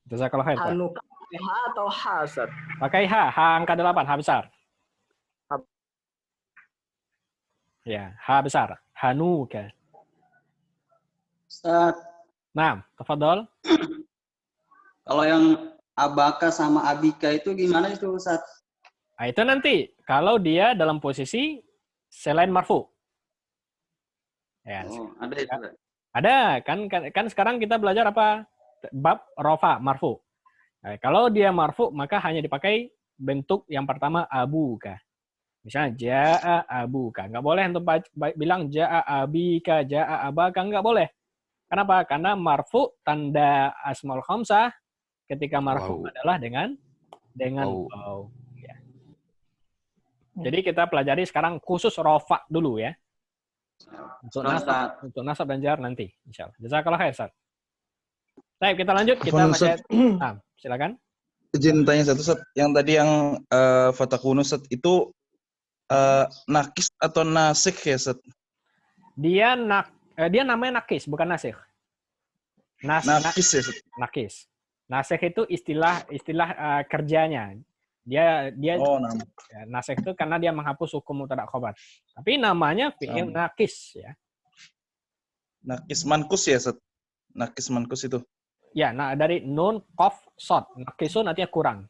Jazakallahu khair. Hanuka pakai H atau H, Ustaz? Pakai H angka 8, H besar. Ya, H besar. Hanuka. Ustaz, Nah, tafadhol. kalau yang abaka sama abika itu gimana itu Ustaz? Nah, itu nanti kalau dia dalam posisi selain marfu. Ya, Ada itu. ada kan sekarang kita belajar apa? Bab rofa marfu. Nah, kalau dia marfu maka hanya dipakai bentuk yang pertama abuka. Misalnya jaa abuka, nggak boleh untuk bilang jaa abika, jaa abaka, nggak boleh. Kenapa? Karena marfu tanda asmaul khamsah ketika marfu adalah dengan waw. Ya. Jadi kita pelajari sekarang khusus rofa dulu ya. Untuk nasab dan jar nanti, insyaallah. Jazakallah khair, Ustaz. Baik, kita lanjut. Kita masih silakan. Izin tanya satu, Ustaz. Yang tadi yang fatakunu, Ustaz, itu nakis atau nasikh ya, Ustaz? Dia namanya nakis, bukan nasikh. Nakis ya, Ustaz? Nakis. Nasikh itu istilah kerjanya. Dia nasikh itu karena dia menghapus hukum mubtada khobar. Tapi namanya fi'il nakis ya. Nakis mankus ya, Ustaz? Nakis mankus itu. Ya, nah dari nun, qaf, shad. Nakisun artinya kurang.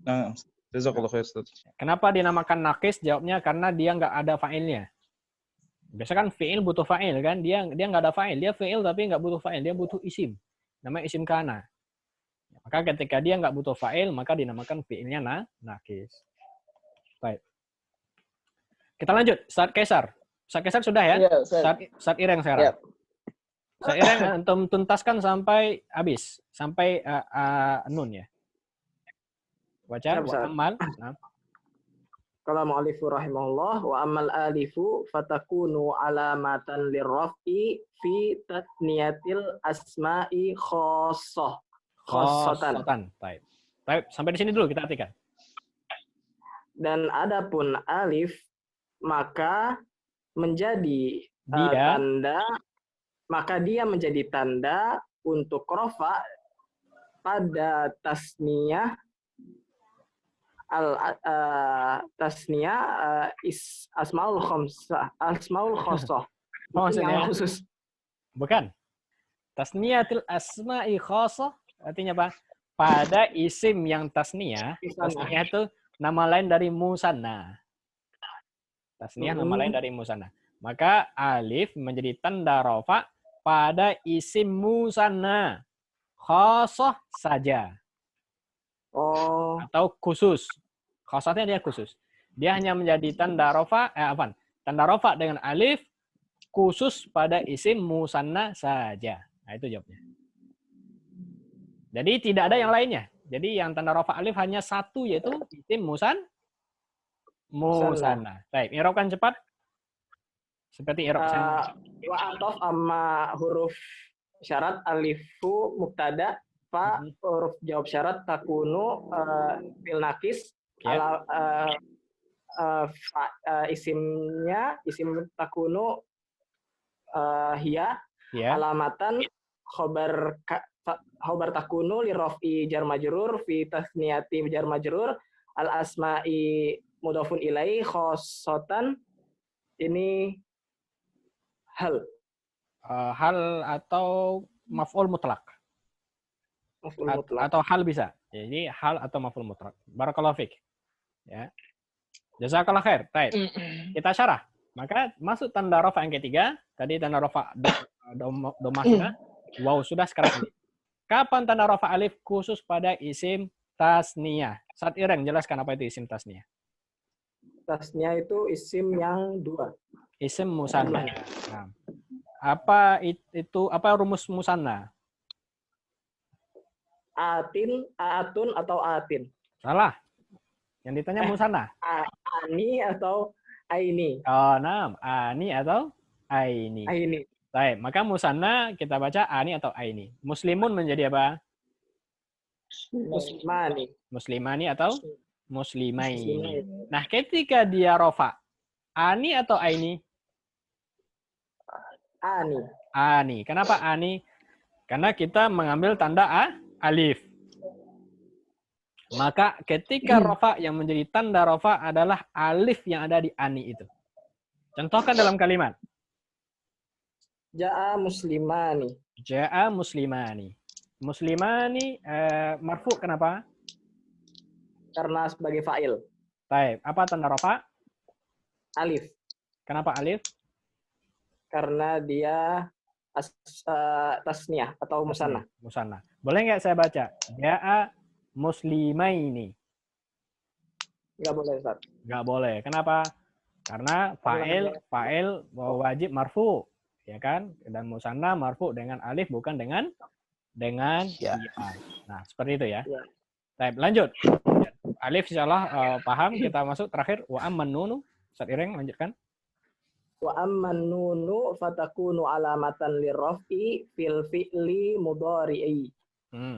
Nah, jazakallahu khair, Ustaz. Kenapa dinamakan nakis? Jawabnya karena dia nggak ada fa'ilnya. Biasa kan fi'il butuh fa'il kan? Dia nggak ada fa'il. Dia fi'il tapi nggak butuh fa'il. Dia butuh isim. Namanya isim kana. Maka ketika dia nggak butuh fa'il, maka dinamakan fi'ilnya nakis. Baik. Kita lanjut. Ustaz Kaisar. Ustaz Kaisar sudah ya? Ya, Ustaz Ireng sekarang. Ya. Ustaz Ireng untuk tuntaskan sampai habis. Sampai nun ya. Baca wa amal. Nah. Kalau mu'alifu rahimahullah wa amal alifu fatakunu alamatan lirraf'i fi tatniyatil asma'i khosoh. Khosotan. Baik. Sampai di sini dulu kita artikan. Dan adapun alif maka menjadi dia menjadi tanda untuk rofa pada tasniyah asmaul khosoh. Yang khusus. Bukan. Tasniyatil asma'i khosoh artinya apa? Pada isim yang tasniyah itu nama lain dari musanna. Tasniyah nama lain dari musanna. Maka alif menjadi tanda rofa pada isim musanna. Khosoh saja. Atau khusus. Khosohnya dia khusus. Dia hanya menjadi tanda rofa, tanda rofa dengan alif khusus pada isim musanna saja. Nah, itu jawabnya. Jadi tidak ada yang lainnya. Jadi yang tanda rofa alif hanya satu, yaitu isim musanna. Baik, i'rabkan cepat. Seperti i'rab wa atof amma huruf syarat alifu mubtada fa huruf jawab syarat takunu fil nakis isim takunu hiya alamatan khobar takunu li raf'i jar majrur fi tasniyati jar majrur al asma'i mudhafun ilai khosotan. Ini hal atau maf'ul mutlak. Atau hal bisa. Jadi hal atau maf'ul mutlak. Barakallahu fiik. Ya. Jazakallahu khair. Baik. Kita syarah. Maka masuk tanda rafa yang ketiga. Tadi tanda rafa domah sudah. Wow sudah, sekarang alif. Kapan tanda rafa alif khusus pada isim tasniyah? Saat Ireng jelaskan apa itu isim tasniyah. Tasnya itu isim yang dua. Isim musanna. Nah, apa itu? Apa rumus musanna? Atin, aatun atau atin. Salah. Yang ditanya musanna. Ani atau aini. Oh, nam. Ani atau aini. Aini. Baik, maka musanna kita baca ani atau aini. Muslimun menjadi apa? Muslimani. Muslimani atau muslimaini. Nah, ketika dia rofa, ani atau aini? Ani. Ani. Kenapa ani? Karena kita mengambil tanda alif. Maka ketika rofa yang menjadi tanda rofa adalah alif yang ada di ani itu. Contohkan dalam kalimat. Ja'a muslimani. Ja'a muslimani. Muslimani marfu kenapa? Karena sebagai fa'il. Baik, apa tanda rofa? Alif. Kenapa alif? Karena dia tasniyah atau musanna. Musanna. Boleh nggak saya baca? Ja'a muslimaini. Nggak boleh, Ustaz. Nggak boleh. Kenapa? Karena fa'il wajib marfu, ya kan? Dan musanna marfu dengan alif bukan dengan ya. Nah, seperti itu ya. Ya. Baik, lanjut. Alif insyaallah paham, kita masuk terakhir wa amman nunu. Ustaz Ireng lanjutkan. Wa amman nunu fatakunu alamatan lirraf'i fil fi'li mudhari'i.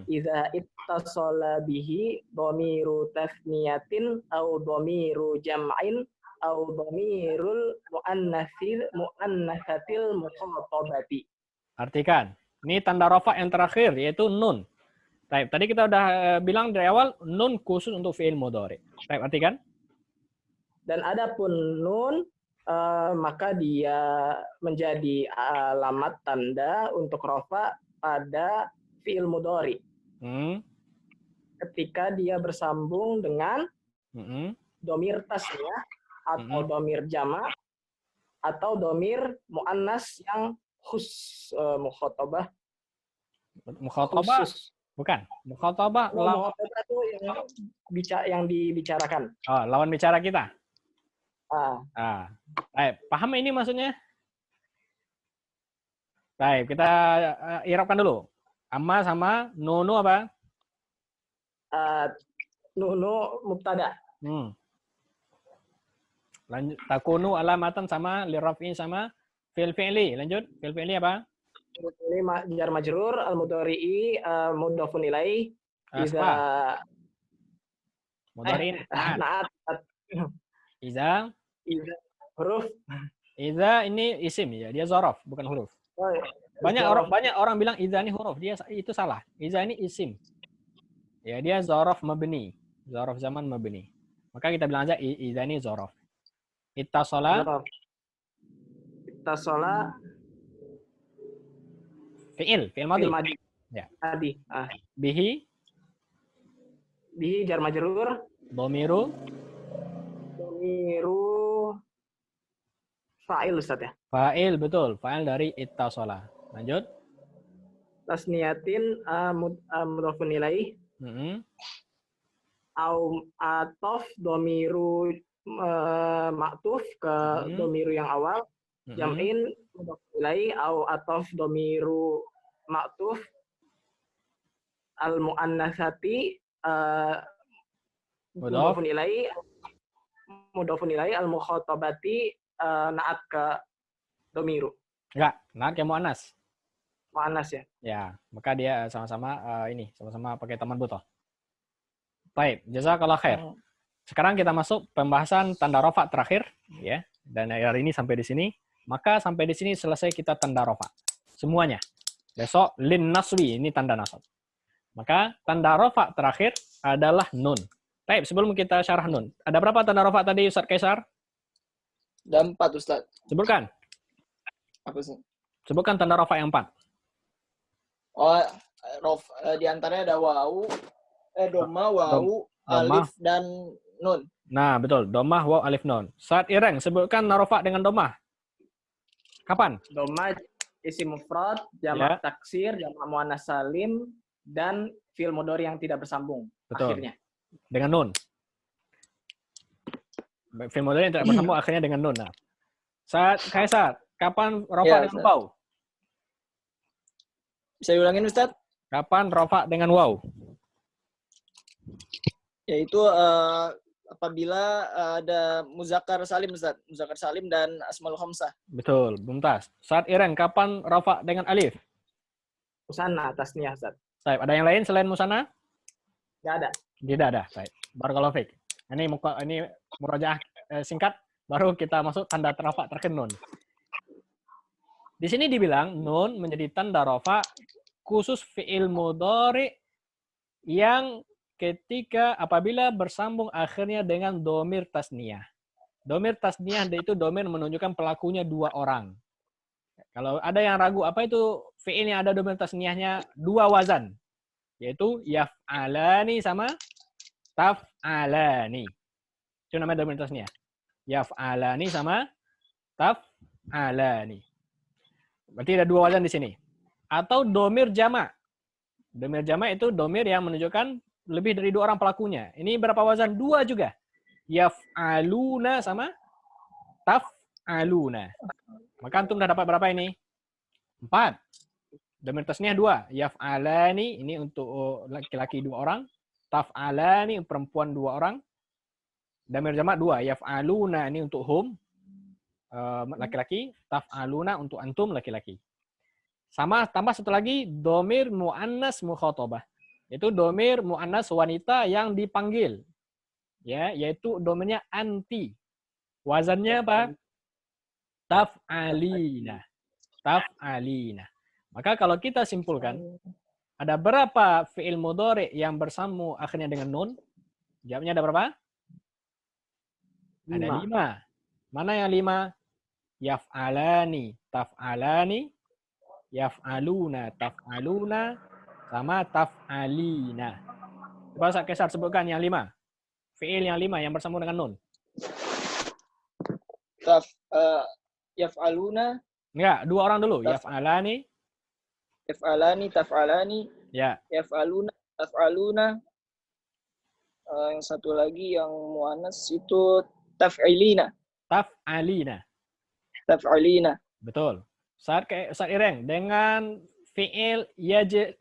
Idza ittasala bihi dhamiru tasniyatin aw dhamiru jam'in aw dhamirul muannatsatil mukhatabati. Artikan. Ini tanda rafa yang terakhir yaitu nun. Baik, tadi kita udah bilang dari awal nun khusus untuk fi'il mudhari. Baik, artikan. Dan adapun nun maka dia menjadi alamat tanda untuk rafa pada fi'il mudhari. Ketika dia bersambung dengan domir tasniyah atau domir jama' atau domir muannas yang mukhatabah. Mukhatabah bukan. Mukhatabah mukhatabah itu yang dibicarakan. Oh, lawan bicara kita. Baik, paham ini maksudnya? Baik, kita i'rabkan dulu. Amma sama nunu apa? Nunu mubtada. Lanjut, takunu alamatan sama liraf'i sama fi'il fi'li. Lanjut, fi'il fi'li apa? Fi'il jar majrur al-mudhari'i mudhafun ilaih. Iza mudhari'in na'at. Iza huruf. Iza ini isim ya, dia zorof bukan huruf. Banyak orang bilang iza ini huruf, dia itu salah. Iza ini isim. Ya, dia zorof mabni, zorof zaman mabni. Maka kita bilang aja iza ini zorof. Ittasala fi'il madhi. Ya. Bihi jar majrur. Domiru fa'il, Ustaz ya. Fa'il, betul. Fa'il dari ittasala. Lanjut. Tasniyatin mudhafun ilaih. Au atof domiru maktuf ke domiru yang awal. Jam'in mudhafun ilaih au atof domiru maktuf al muannasati mudhafun ilaih al mukhatabati naat ke domiru. Enggak, naat ke muannas. Muannas ya. Ya, maka dia sama-sama sama-sama pakai taman butoh. Baik, jazakallah khair. Sekarang kita masuk pembahasan tanda rafa terakhir ya. Dan hari ini sampai di sini. Maka sampai di sini selesai kita tanda rafa. Semuanya. Besok lin naswi, ini tanda nasab. Maka tanda rafa terakhir adalah nun. Baik, sebelum kita syarah nun. Ada berapa tanda rafa tadi Ustaz Kaisar? Ada 4, Ustaz. Sebutkan. Apa sih? Sebutkan tanda rafa yang 4. Oh, di antaranya ada doma, wawu, alif, dan nun. Nah, betul. Domah, waw, alif, nun. Saat Ireng, sebutkan rofa dengan domah. Kapan? Doma isim mufrad, jamak taksir, jamak muannas salim, dan fi'il mudhari yang tidak bersambung. Betul. Akhirnya. Dengan nun. Fi'il mudhari yang tidak bersambung akhirnya dengan nun. Nah. Saat Kaisar, kapan rofa dengan waw? Bisa diulangin Ustaz? Kapan rofa dengan waw? Yaitu apabila ada muzakkar salim Ustaz, muzakkar salim dan asmaul khamsah. Betul, Mumtaz. Saat Ireng, kapan rofa dengan alif? Musanna tasniyah Ustaz. Baik, ada yang lain selain musanna? Nggak ada. Tidak ada. Baik. Barakallahu fiik. Ini murajaah singkat, baru kita masuk tanda rofa terakhir nun. Di sini dibilang nun menjadi tanda rofa khusus fi'il mudhari yang ketika apabila bersambung akhirnya dengan domir tasniyah. Domir tasniyah itu domir menunjukkan pelakunya dua orang. Kalau ada yang ragu apa itu fi'il yang ada domir tasniyahnya dua wazan, yaitu yaf'alani sama taf'alani. Itu namanya domir tasniyah. Yaf'alani sama taf'alani. Berarti ada dua wazan di sini. Atau domir jamak. Domir jamak itu domir yang menunjukkan lebih dari dua orang pelakunya. Ini berapa wazan? Dua juga. Yaf'aluna sama taf'aluna. Maka antum udah dapat berapa ini? 4. Domir tasniyah 2. Yaf'alani ini untuk laki-laki 2 orang. Taf'alani perempuan 2 orang. Domir jamak 2. Yaf'aluna ini untuk hum laki-laki. Taf'aluna untuk antum laki-laki. Sama tambah satu lagi domir muannas mukhatabah. Itu domir muannas wanita yang dipanggil. Ya, yaitu domirnya anti. Wazannya apa? Taf'alina. Taf'alina. Maka kalau kita simpulkan, ada berapa fi'il mudhari yang bersambung akhirnya dengan nun? Jawabnya ada berapa? 5. Ada 5. Mana yang 5? Yaf'alani, taf'alani, yaf'aluna, taf'aluna, sama taf'alina. Coba Ustaz Kaisar sebutkan yang 5. Fi'il yang 5 yang bersambung dengan nun. Yaf'aluna. Enggak, 2 orang dulu. Yaf'alani. Yaf'alani, taf'alani. Ya. Yaf'aluna, taf'aluna. Yang satu lagi yang muannas itu taf'ilina. Taf'alina. Taf'alina. Betul. Saat Ireng dengan fi'il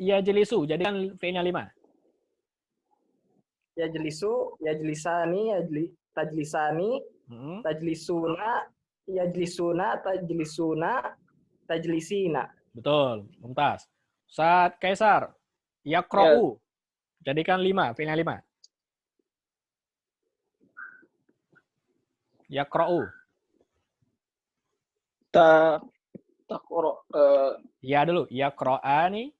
yajlisu, jadikan fi'ilnya 5. Yajlisu, yajlisani, tajlisani, tajlisuna, yajlisuna, tajlisuna, tajlisina. Betul, Mumtaz. Saat Kaisar, yaqra'u, jadikan 5, fi'ilnya 5. Yaqra'u. Ya dulu, yaqra'ani.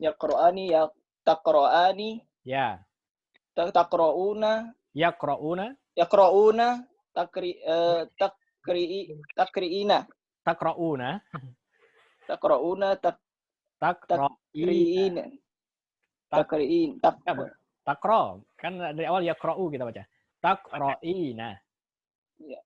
Yaqra'ani, taqra'ani. Ya. Taqra'una. Yaqra'una. Yaqra'una. Takri'ina. Taqra'una. Taqra'una. Takri'ina. Takri'in. Taqra. Kan dari awal yaqra'u kita baca. Taqra'ina. Ya.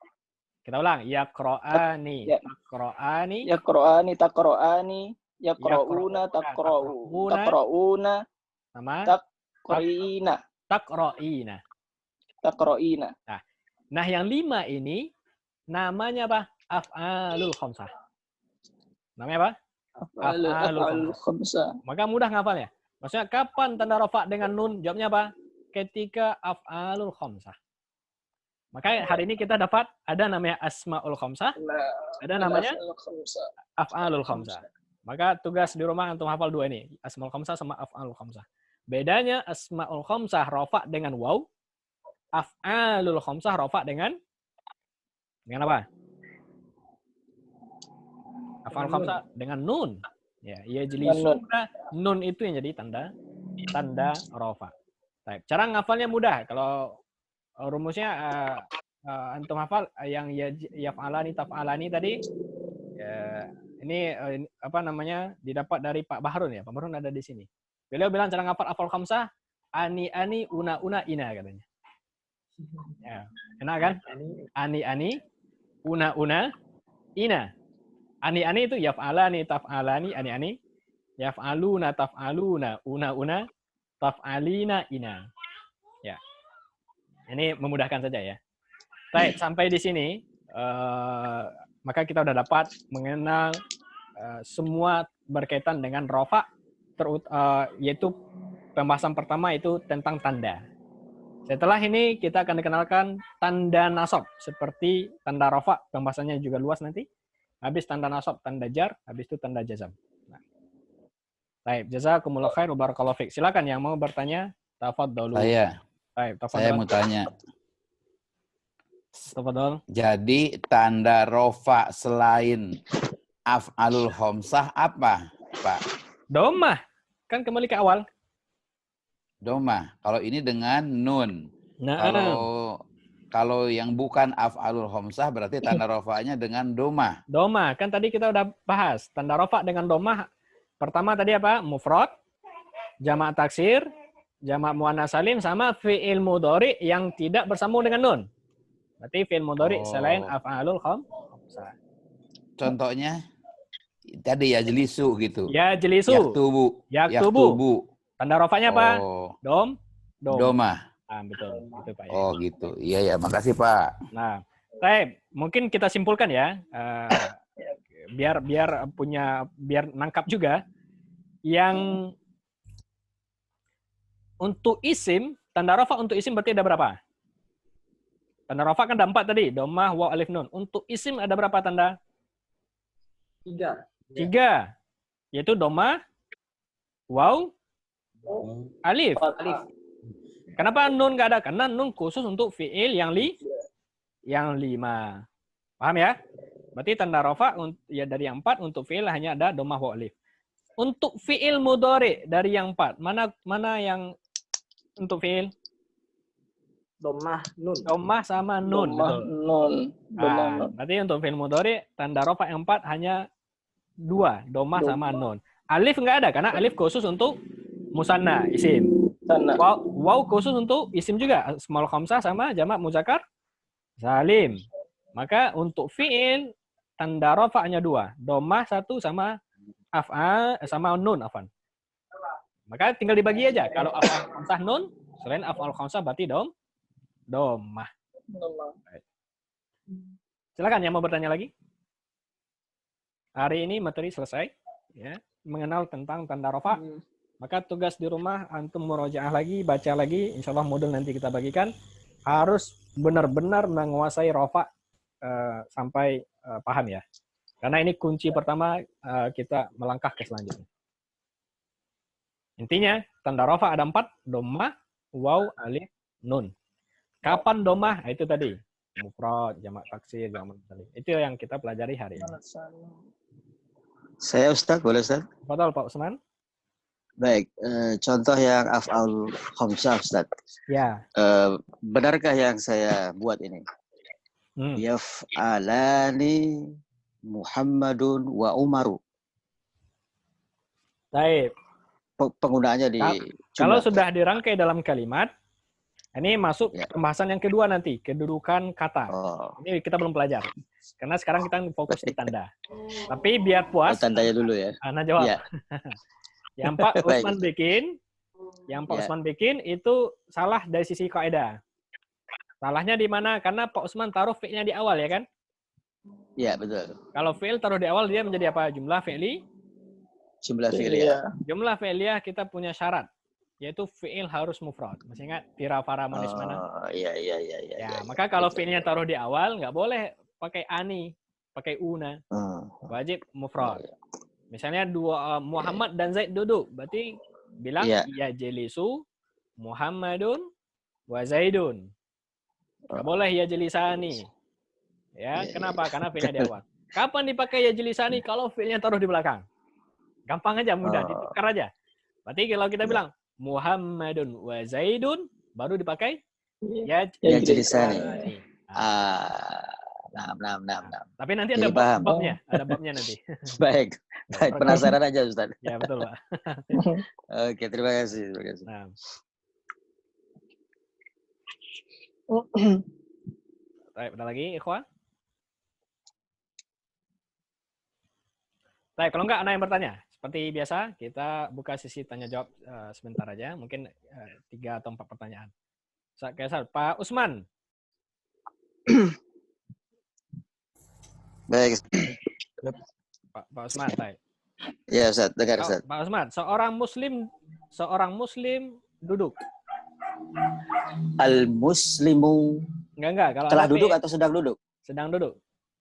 Kita ulang. Yaqra'ani. Taqra'ani. Yaqra'ani, taqra'ani. Yaqra'una, taqra'una. Sama taqri'ina. Taqra'ina. Taqra'ina. Nah, yang 5 ini namanya apa? Af'alul khamsah. Namanya apa? Af'alul khamsah. Maka mudah ngafalnya. Maksudnya kapan tanda rafa dengan nun? Jawabnya apa? Ketika af'alul khamsah. Maka hari ini kita dapat ada namanya asmaul khamsah, ada namanya af'alul khamsah. Maka tugas di rumah untuk hafal 2 ini, asmaul khamsah sama af'alul khamsah. Bedanya asmaul khamsah rafa dengan waw, af'alul khamsah rafa dengan apa? Af'alul khamsah dengan nun. Ya, yajlisuna, nun itu yang jadi tanda rafa. Baik, cara ngafalnya mudah. Kalau rumusnya antum hafal yang yaf'alani taf'alani tadi ini apa namanya didapat dari Pak Bahrun ya. Pak Bahrun ada di sini. Beliau bilang cara ngafal afal khamsah ani una ina katanya. Ya. Enak kan? Ani, una, ina. Ani itu yaf'alani, taf'alani, ani. Yaf'aluna, taf'aluna, una, taf'alina, ina. Ya. Ini memudahkan saja ya. Baik, sampai di sini maka kita sudah dapat mengenal semua berkaitan dengan rofa, yaitu pembahasan pertama itu tentang tanda. Setelah ini kita akan dikenalkan tanda nasab seperti tanda rofa, pembahasannya juga luas nanti. Habis tanda nasab, tanda jar, habis itu tanda jazam. Nah. Baik, jazakumullah khair wa barakallahu fiik. Silakan yang mau bertanya, tafadhalu. Saya mau tanya. Tafadhal. Jadi tanda rofa selain af'alul khamsah apa, Pak? Domah. Kan kembali ke awal. Domah. Kalau ini dengan nun. Nah, kalau yang bukan af'alul khamsah berarti tanda rofanya dengan domah. Domah. Kan tadi kita udah bahas. Tanda rofa dengan domah. Pertama tadi apa? Mufrad, jamak taksir, jamak muannats salim, sama fi'il mudhari yang tidak bersambung dengan nun. Berarti fi'il mudhari selain af'alul khamsah. Contohnya tadi ya jelisu gitu. Ya jelisu. Yaktubu. Tanda rofanya apa? Domah. Ah, betul. Gitu, Pak, ya. Oh gitu. Iya ya, makasih Pak. Nah, mungkin kita simpulkan ya. Biar nangkap juga. Yang untuk isim, tanda rofa untuk isim berarti ada berapa? Tanda rofa kan ada 4 tadi, domah, waw, alif, nun. Untuk isim ada berapa tanda? 3. Yaitu domah, waw, alif. Kenapa nun nggak ada? Karena nun khusus untuk fi'il yang 5. Paham ya? Berarti tanda rofa ya dari yang 4 untuk fi'il hanya ada domah, waw, alif. Untuk fi'il mudhari dari yang 4, mana yang untuk fi'il? Domah, nun. Domah sama nun. Domah, nun. Berarti untuk fi'il mudhari tanda rofa yang 4 hanya 2, domah sama nun. Alif nggak ada karena alif khusus untuk musanna, isim. Waw khusus untuk isim juga, small khamsah sama jamak muzakkar salim. Maka untuk fi'il tanda rofa hanya 2, domah 1 sama sama nun afan. Maka tinggal dibagi aja. Kalau af'al khamsah nun, selain af'al khamsah berarti domah. Silakan yang mau bertanya lagi. Hari ini materi selesai ya, mengenal tentang tanda rofa. Maka tugas di rumah antum murojaah lagi, baca lagi, insyaallah modul nanti kita bagikan. Harus benar-benar menguasai rofa sampai paham ya. Karena ini kunci pertama kita melangkah ke selanjutnya. Intinya tanda rofa ada 4, domah, waw, alif, nun. Kapan domah? Itu tadi. Mufrad, jamak taksir, jamak salim. Itu yang kita pelajari hari ini. Saya Ustaz, boleh Ustaz? Betul Pak Usman. Baik, contoh yang af'al khamsah Ustaz. Ya. Benarkah yang saya buat ini? Yaf'alani Muhammadun wa Umaru. Baik. Penggunaannya di kalau sudah dirangkai dalam kalimat, ini masuk pembahasan yang kedua nanti, kedudukan kata. Ini kita belum pelajari. Karena sekarang kita fokus di tanda. Tapi biar puas. Tandanya dulu ya. Ana jawab. Ya. Yang Pak Usman bikin itu salah dari sisi kaidah. Salahnya di mana? Karena Pak Usman taruh fi'ilnya di awal ya kan? Iya, betul. Kalau fi'il taruh di awal dia menjadi apa? Jumlah fi'li. Jumlah fi'liyah. Jumlah fi'liyah kita punya syarat, yaitu fi'il harus mufrad. Masih ingat tira-fara manis mana? Iya. Ya, maka kalau fi'ilnya taruh di awal nggak boleh pakai ani, pakai una. Wajib mufrad. Misalnya Muhammad dan Zaid duduk, berarti bilang ya jelisu Muhammadun wa Zaidun. Nggak boleh ya jelisani. Ya, kenapa? Karena fi'ilnya di awal. Kapan dipakai ya jelisani? Kalau fi'ilnya taruh di belakang. Gampang aja, mudah, ditukar aja. Berarti kalau kita bilang Muhammadun wa Zaidun, baru dipakai ya jelisani. Nah. Tapi nanti ada babnya, nanti. Baik, penasaran aja Ustaz. Ya betul Pak. Oke, terima kasih. Nah. Baik, ada lagi, ikhwan? Baik, kalau enggak, Anda yang bertanya. Seperti biasa, kita buka sesi tanya-jawab sebentar aja. Mungkin 3 atau 4 pertanyaan. Pak Usman. Baik. Pak Usman, baik. Ya, Ustaz, dengar Ustaz. Pak Usman, seorang muslim duduk. Al-muslimu. Enggak. Kalau Telah duduk atau sedang duduk? Sedang duduk.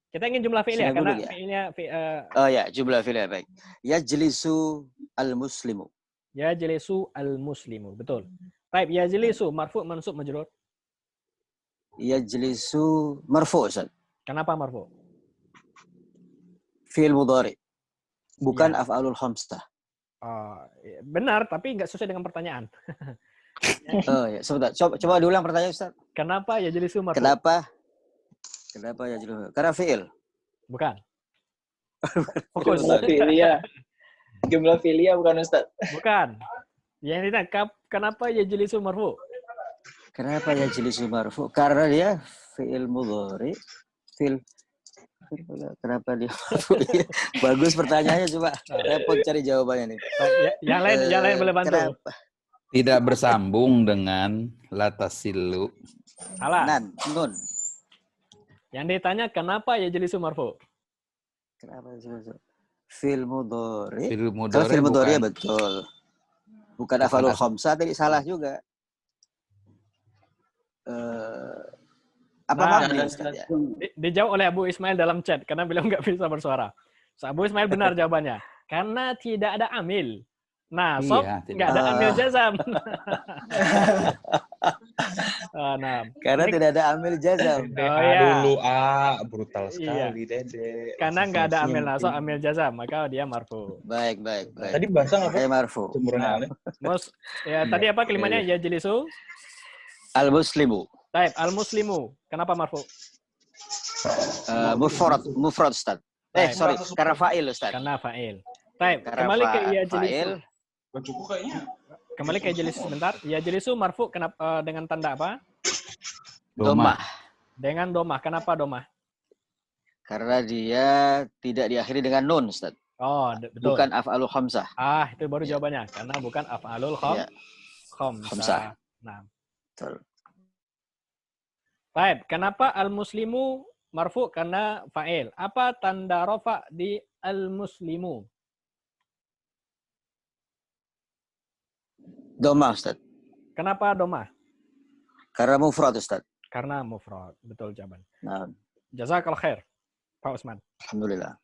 Kita ingin jumlah fi'il ya, karena fi'ilnya oh ya, jumlah fi'il baik. Yajlisu al-muslimu. Yajlisu al-muslimu, betul. Baik, yajlisu marfu' mansub majrur. Yajlisu marfu' Ustaz. Kenapa marfu'? Fi'il mudhari. Bukan af'alul khamsah. Benar, tapi enggak sesuai dengan pertanyaan. Oh ya, sebentar. Coba diulang pertanyaan Ustaz. Kenapa yajlisu marfu'? Kenapa yajlisu? Karena fi'il. Bukan. Fokus. Jumlah filia bukan Ustaz. Bukan. Yang ditangkap kenapa yajlisu marfu'? Kenapa yajlisu marfu'? Karena dia fi'il mudhari. Kenapa dia marfu'? Bagus pertanyaannya, coba repot cari jawabannya nih. Yang lain boleh bantu. Kenapa? Tidak bersambung dengan latasilu. Salah. Nun. Yang ditanya kenapa yajlisu marfu'? Kenapa yajlisu? Fi'il mudhari. Kalau fi'il mudhari ya betul. Bukan af'alul khamsah, tadi salah juga. Apa mabni Ustaz ya? Dijawab oleh Abu Ismail dalam chat karena beliau nggak bisa bersuara. Abu Ismail benar jawabannya. Karena tidak ada amil. Nah, sob nggak ada amil jazam. Karena tidak ada amil jazam. Dulu brutal sekali Dede. Karena nggak ada amil nasab, amil jazam, maka dia marfu. Baik. Tadi bahasa nggak marfu. Tadi apa kalimatnya? Yajlisu al-muslimu. Baik, al-muslimu. Kenapa marfu? Mufrad Ustaz. Karena fa'il Ustaz. Karena fa'il. Baik, kembali ke yajlisu. Kembali ke yajlisu sebentar. Yajlisu marfu kenapa dengan tanda apa? Domah. Dengan domah. Kenapa domah? Karena dia tidak diakhiri dengan nun, Ustaz. Oh, betul. Bukan af'alul khamsah. Itu baru jawabannya. Karena bukan af'alul khamsah. Nah. Betul. Baik, kenapa al-muslimu marfu? Karena fa'il. Apa tanda rafa di al-muslimu? Domah, Ustaz. Kenapa domah? Karena mufrad, Ustaz. Karena mufrad. Betul jawaban. Nah. Jazakallah khair, Pak Usman. Alhamdulillah.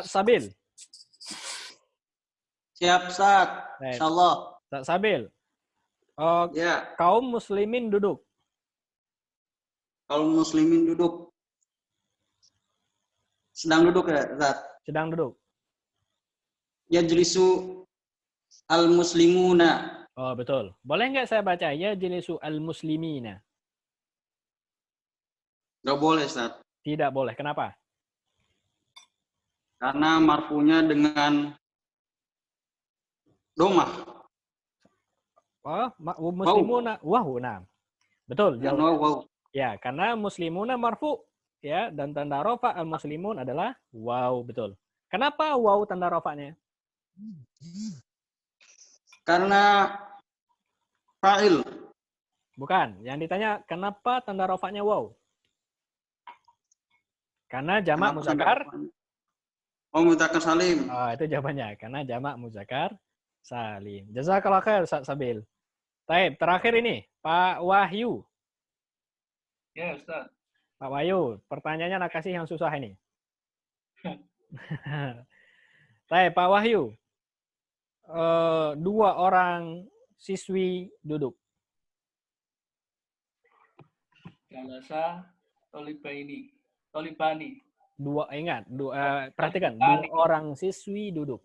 Sabil. Siap, Ustaz. Insyaallah. Sabil. Kaum muslimin duduk. Kaum muslimin duduk. Sedang duduk ya, Ustaz? Sedang duduk. Yajlisu al-muslimuna. Oh, betul. Boleh nggak saya baca yajlisu al-muslimina? Nggak boleh, Ustaz. Tidak boleh. Kenapa? Karena marfunya dengan domah. Muslimuna nah. Betul. Wow. Ya, karena muslimuna marfu ya dan tanda rafa al-muslimun adalah waw, betul. Kenapa waw tanda rafanya? Karena fa'il. Bukan. Yang ditanya kenapa tanda rafanya waw? Karena jamak muzakkar. Muzakkar salim. Itu jawabannya. Karena jamak muzakkar salim. Jazakallah khair, Sabil. Baik, terakhir ini Pak Wahyu. Ya, Ustaz. Pak Wahyu, pertanyaannya nak kasih yang susah ini. Baik, Pak Wahyu. 2 orang siswi duduk. Jalasa Tolibani. Perhatikan, 2 orang siswi duduk.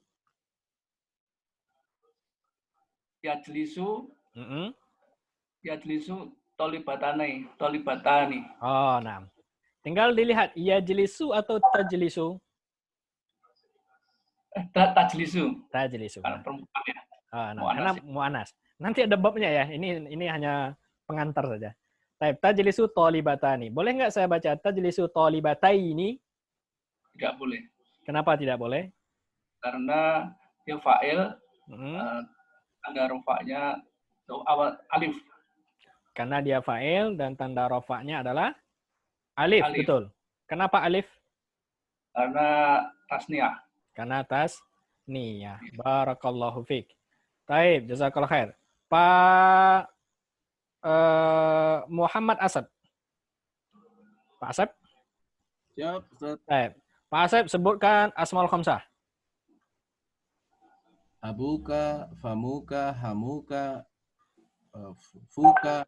Yajlisu Tolibatani. Oh, nah. Tinggal dilihat yajlisu atau tajlisu. Tajlisu. Karena perempuan ya. karena mu'anas. Nanti ada babnya ya. Ini hanya pengantar saja. Taib, tajlisu thalibatani. Boleh nggak saya baca tajlisu thalibataini? Tidak boleh. Kenapa tidak boleh? Karena dia fa'il, tanda rofaknya awal alif. Karena dia fa'il dan tanda rofaknya adalah alif, Alif. betul. Kenapa alif? Karena tasniah. Karena tasniyah. Barakallahu fiik. Taib, jazakallah khair. Pak Muhammad Asad. Pak Asad? Siap, Ustaz. Taib. Pak Asad sebutkan asmaul khamsah. Abuka, famuka, hamuka, fuka,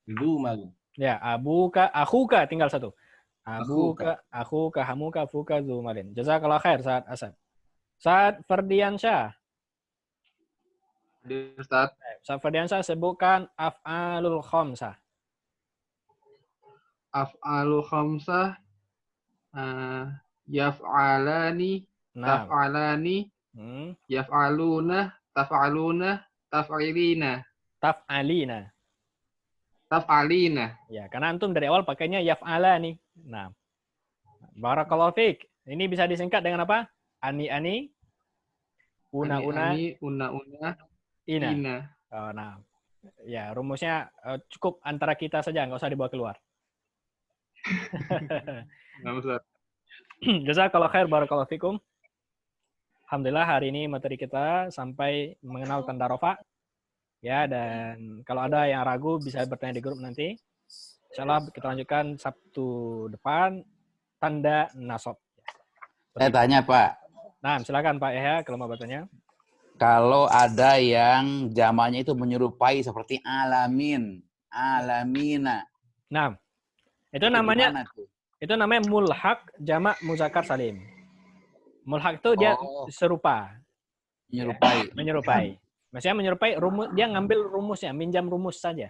zumal. Ya, abuka, akhuka tinggal satu. Abuka, akhuka, hamuka, fuka, zumalin. Jazakallah khair, Saad Asad. Saad Ferdiansyah. Ustaz. Saad Ferdiansyah sebutkan af'alul khamsah. Af'alul khamsah, yaf'alani, Nah. taf'alani, yaf'aluna, taf'aluna, taf'ilina. Taf'alina. Taf'alina. Ya, karena antum dari awal pakainya yaf'ala nih. Nah. Barakallahu fiik. Ini bisa disingkat dengan apa? Ani-ani. Una-una. Ani, una-una, Ina. ina. Oh, nah. Ya, rumusnya cukup antara kita saja, nggak usah dibawa keluar. Nah, Ustaz. Jazakallahu khair, barakallahu fikum. Alhamdulillah hari ini materi kita sampai mengenal tanda rofa. Ya, dan kalau ada yang ragu bisa bertanya di grup nanti. Insyaallah kita lanjutkan Sabtu depan tanda nasab. Saya tanya, Pak. Nah, silakan Pak Yahya kalau mau bertanya. Kalau ada yang jamaknya itu menyerupai seperti alamin, alamina. Nah, itu namanya mulhaq jamak muzakkar salim. Mulhaq itu dia serupa. Menyerupai. Ya, menyerupai. Maksudnya menyerupai rumus, dia ngambil rumusnya, minjam rumus saja.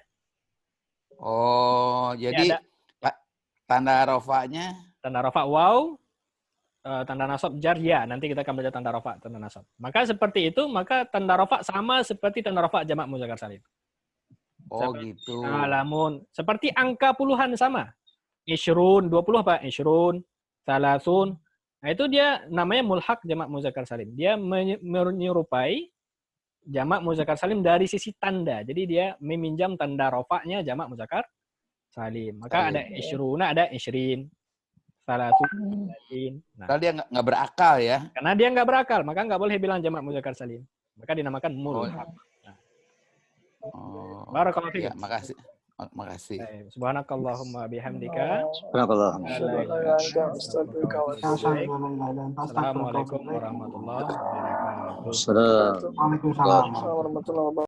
Oh, jadi tanda rofaknya? Tanda rofa waw, tanda nasab jar ya. Nanti kita akan baca tanda rofa, tanda nasab. Maka seperti itu, maka tanda rofa sama seperti tanda rofa jamak muzakkar salim. Oh, gitu. Alamun. Seperti angka puluhan sama. Ishrun, 20 apa? Ishrun, salasun. Nah, itu dia namanya mulhaq jamak muzakkar salim. Dia menyerupai jamak muzakkar salim dari sisi tanda. Jadi dia meminjam tanda rofaknya jamak muzakkar salim. Maka ada ishruna, ada ishrin. Salasun. Nah, Kalau dia nggak berakal ya? karena dia nggak berakal, maka nggak boleh bilang jamak muzakkar salim. Maka dinamakan mulhaq. Oh, Barakallahu fiik. ya, makasih. Makasih. Subhanakallahumma bihamdika. Assalamualaikum warahmatullahi wabarakatuh. Assalamualaikum warahmatullahi wabarakatuh.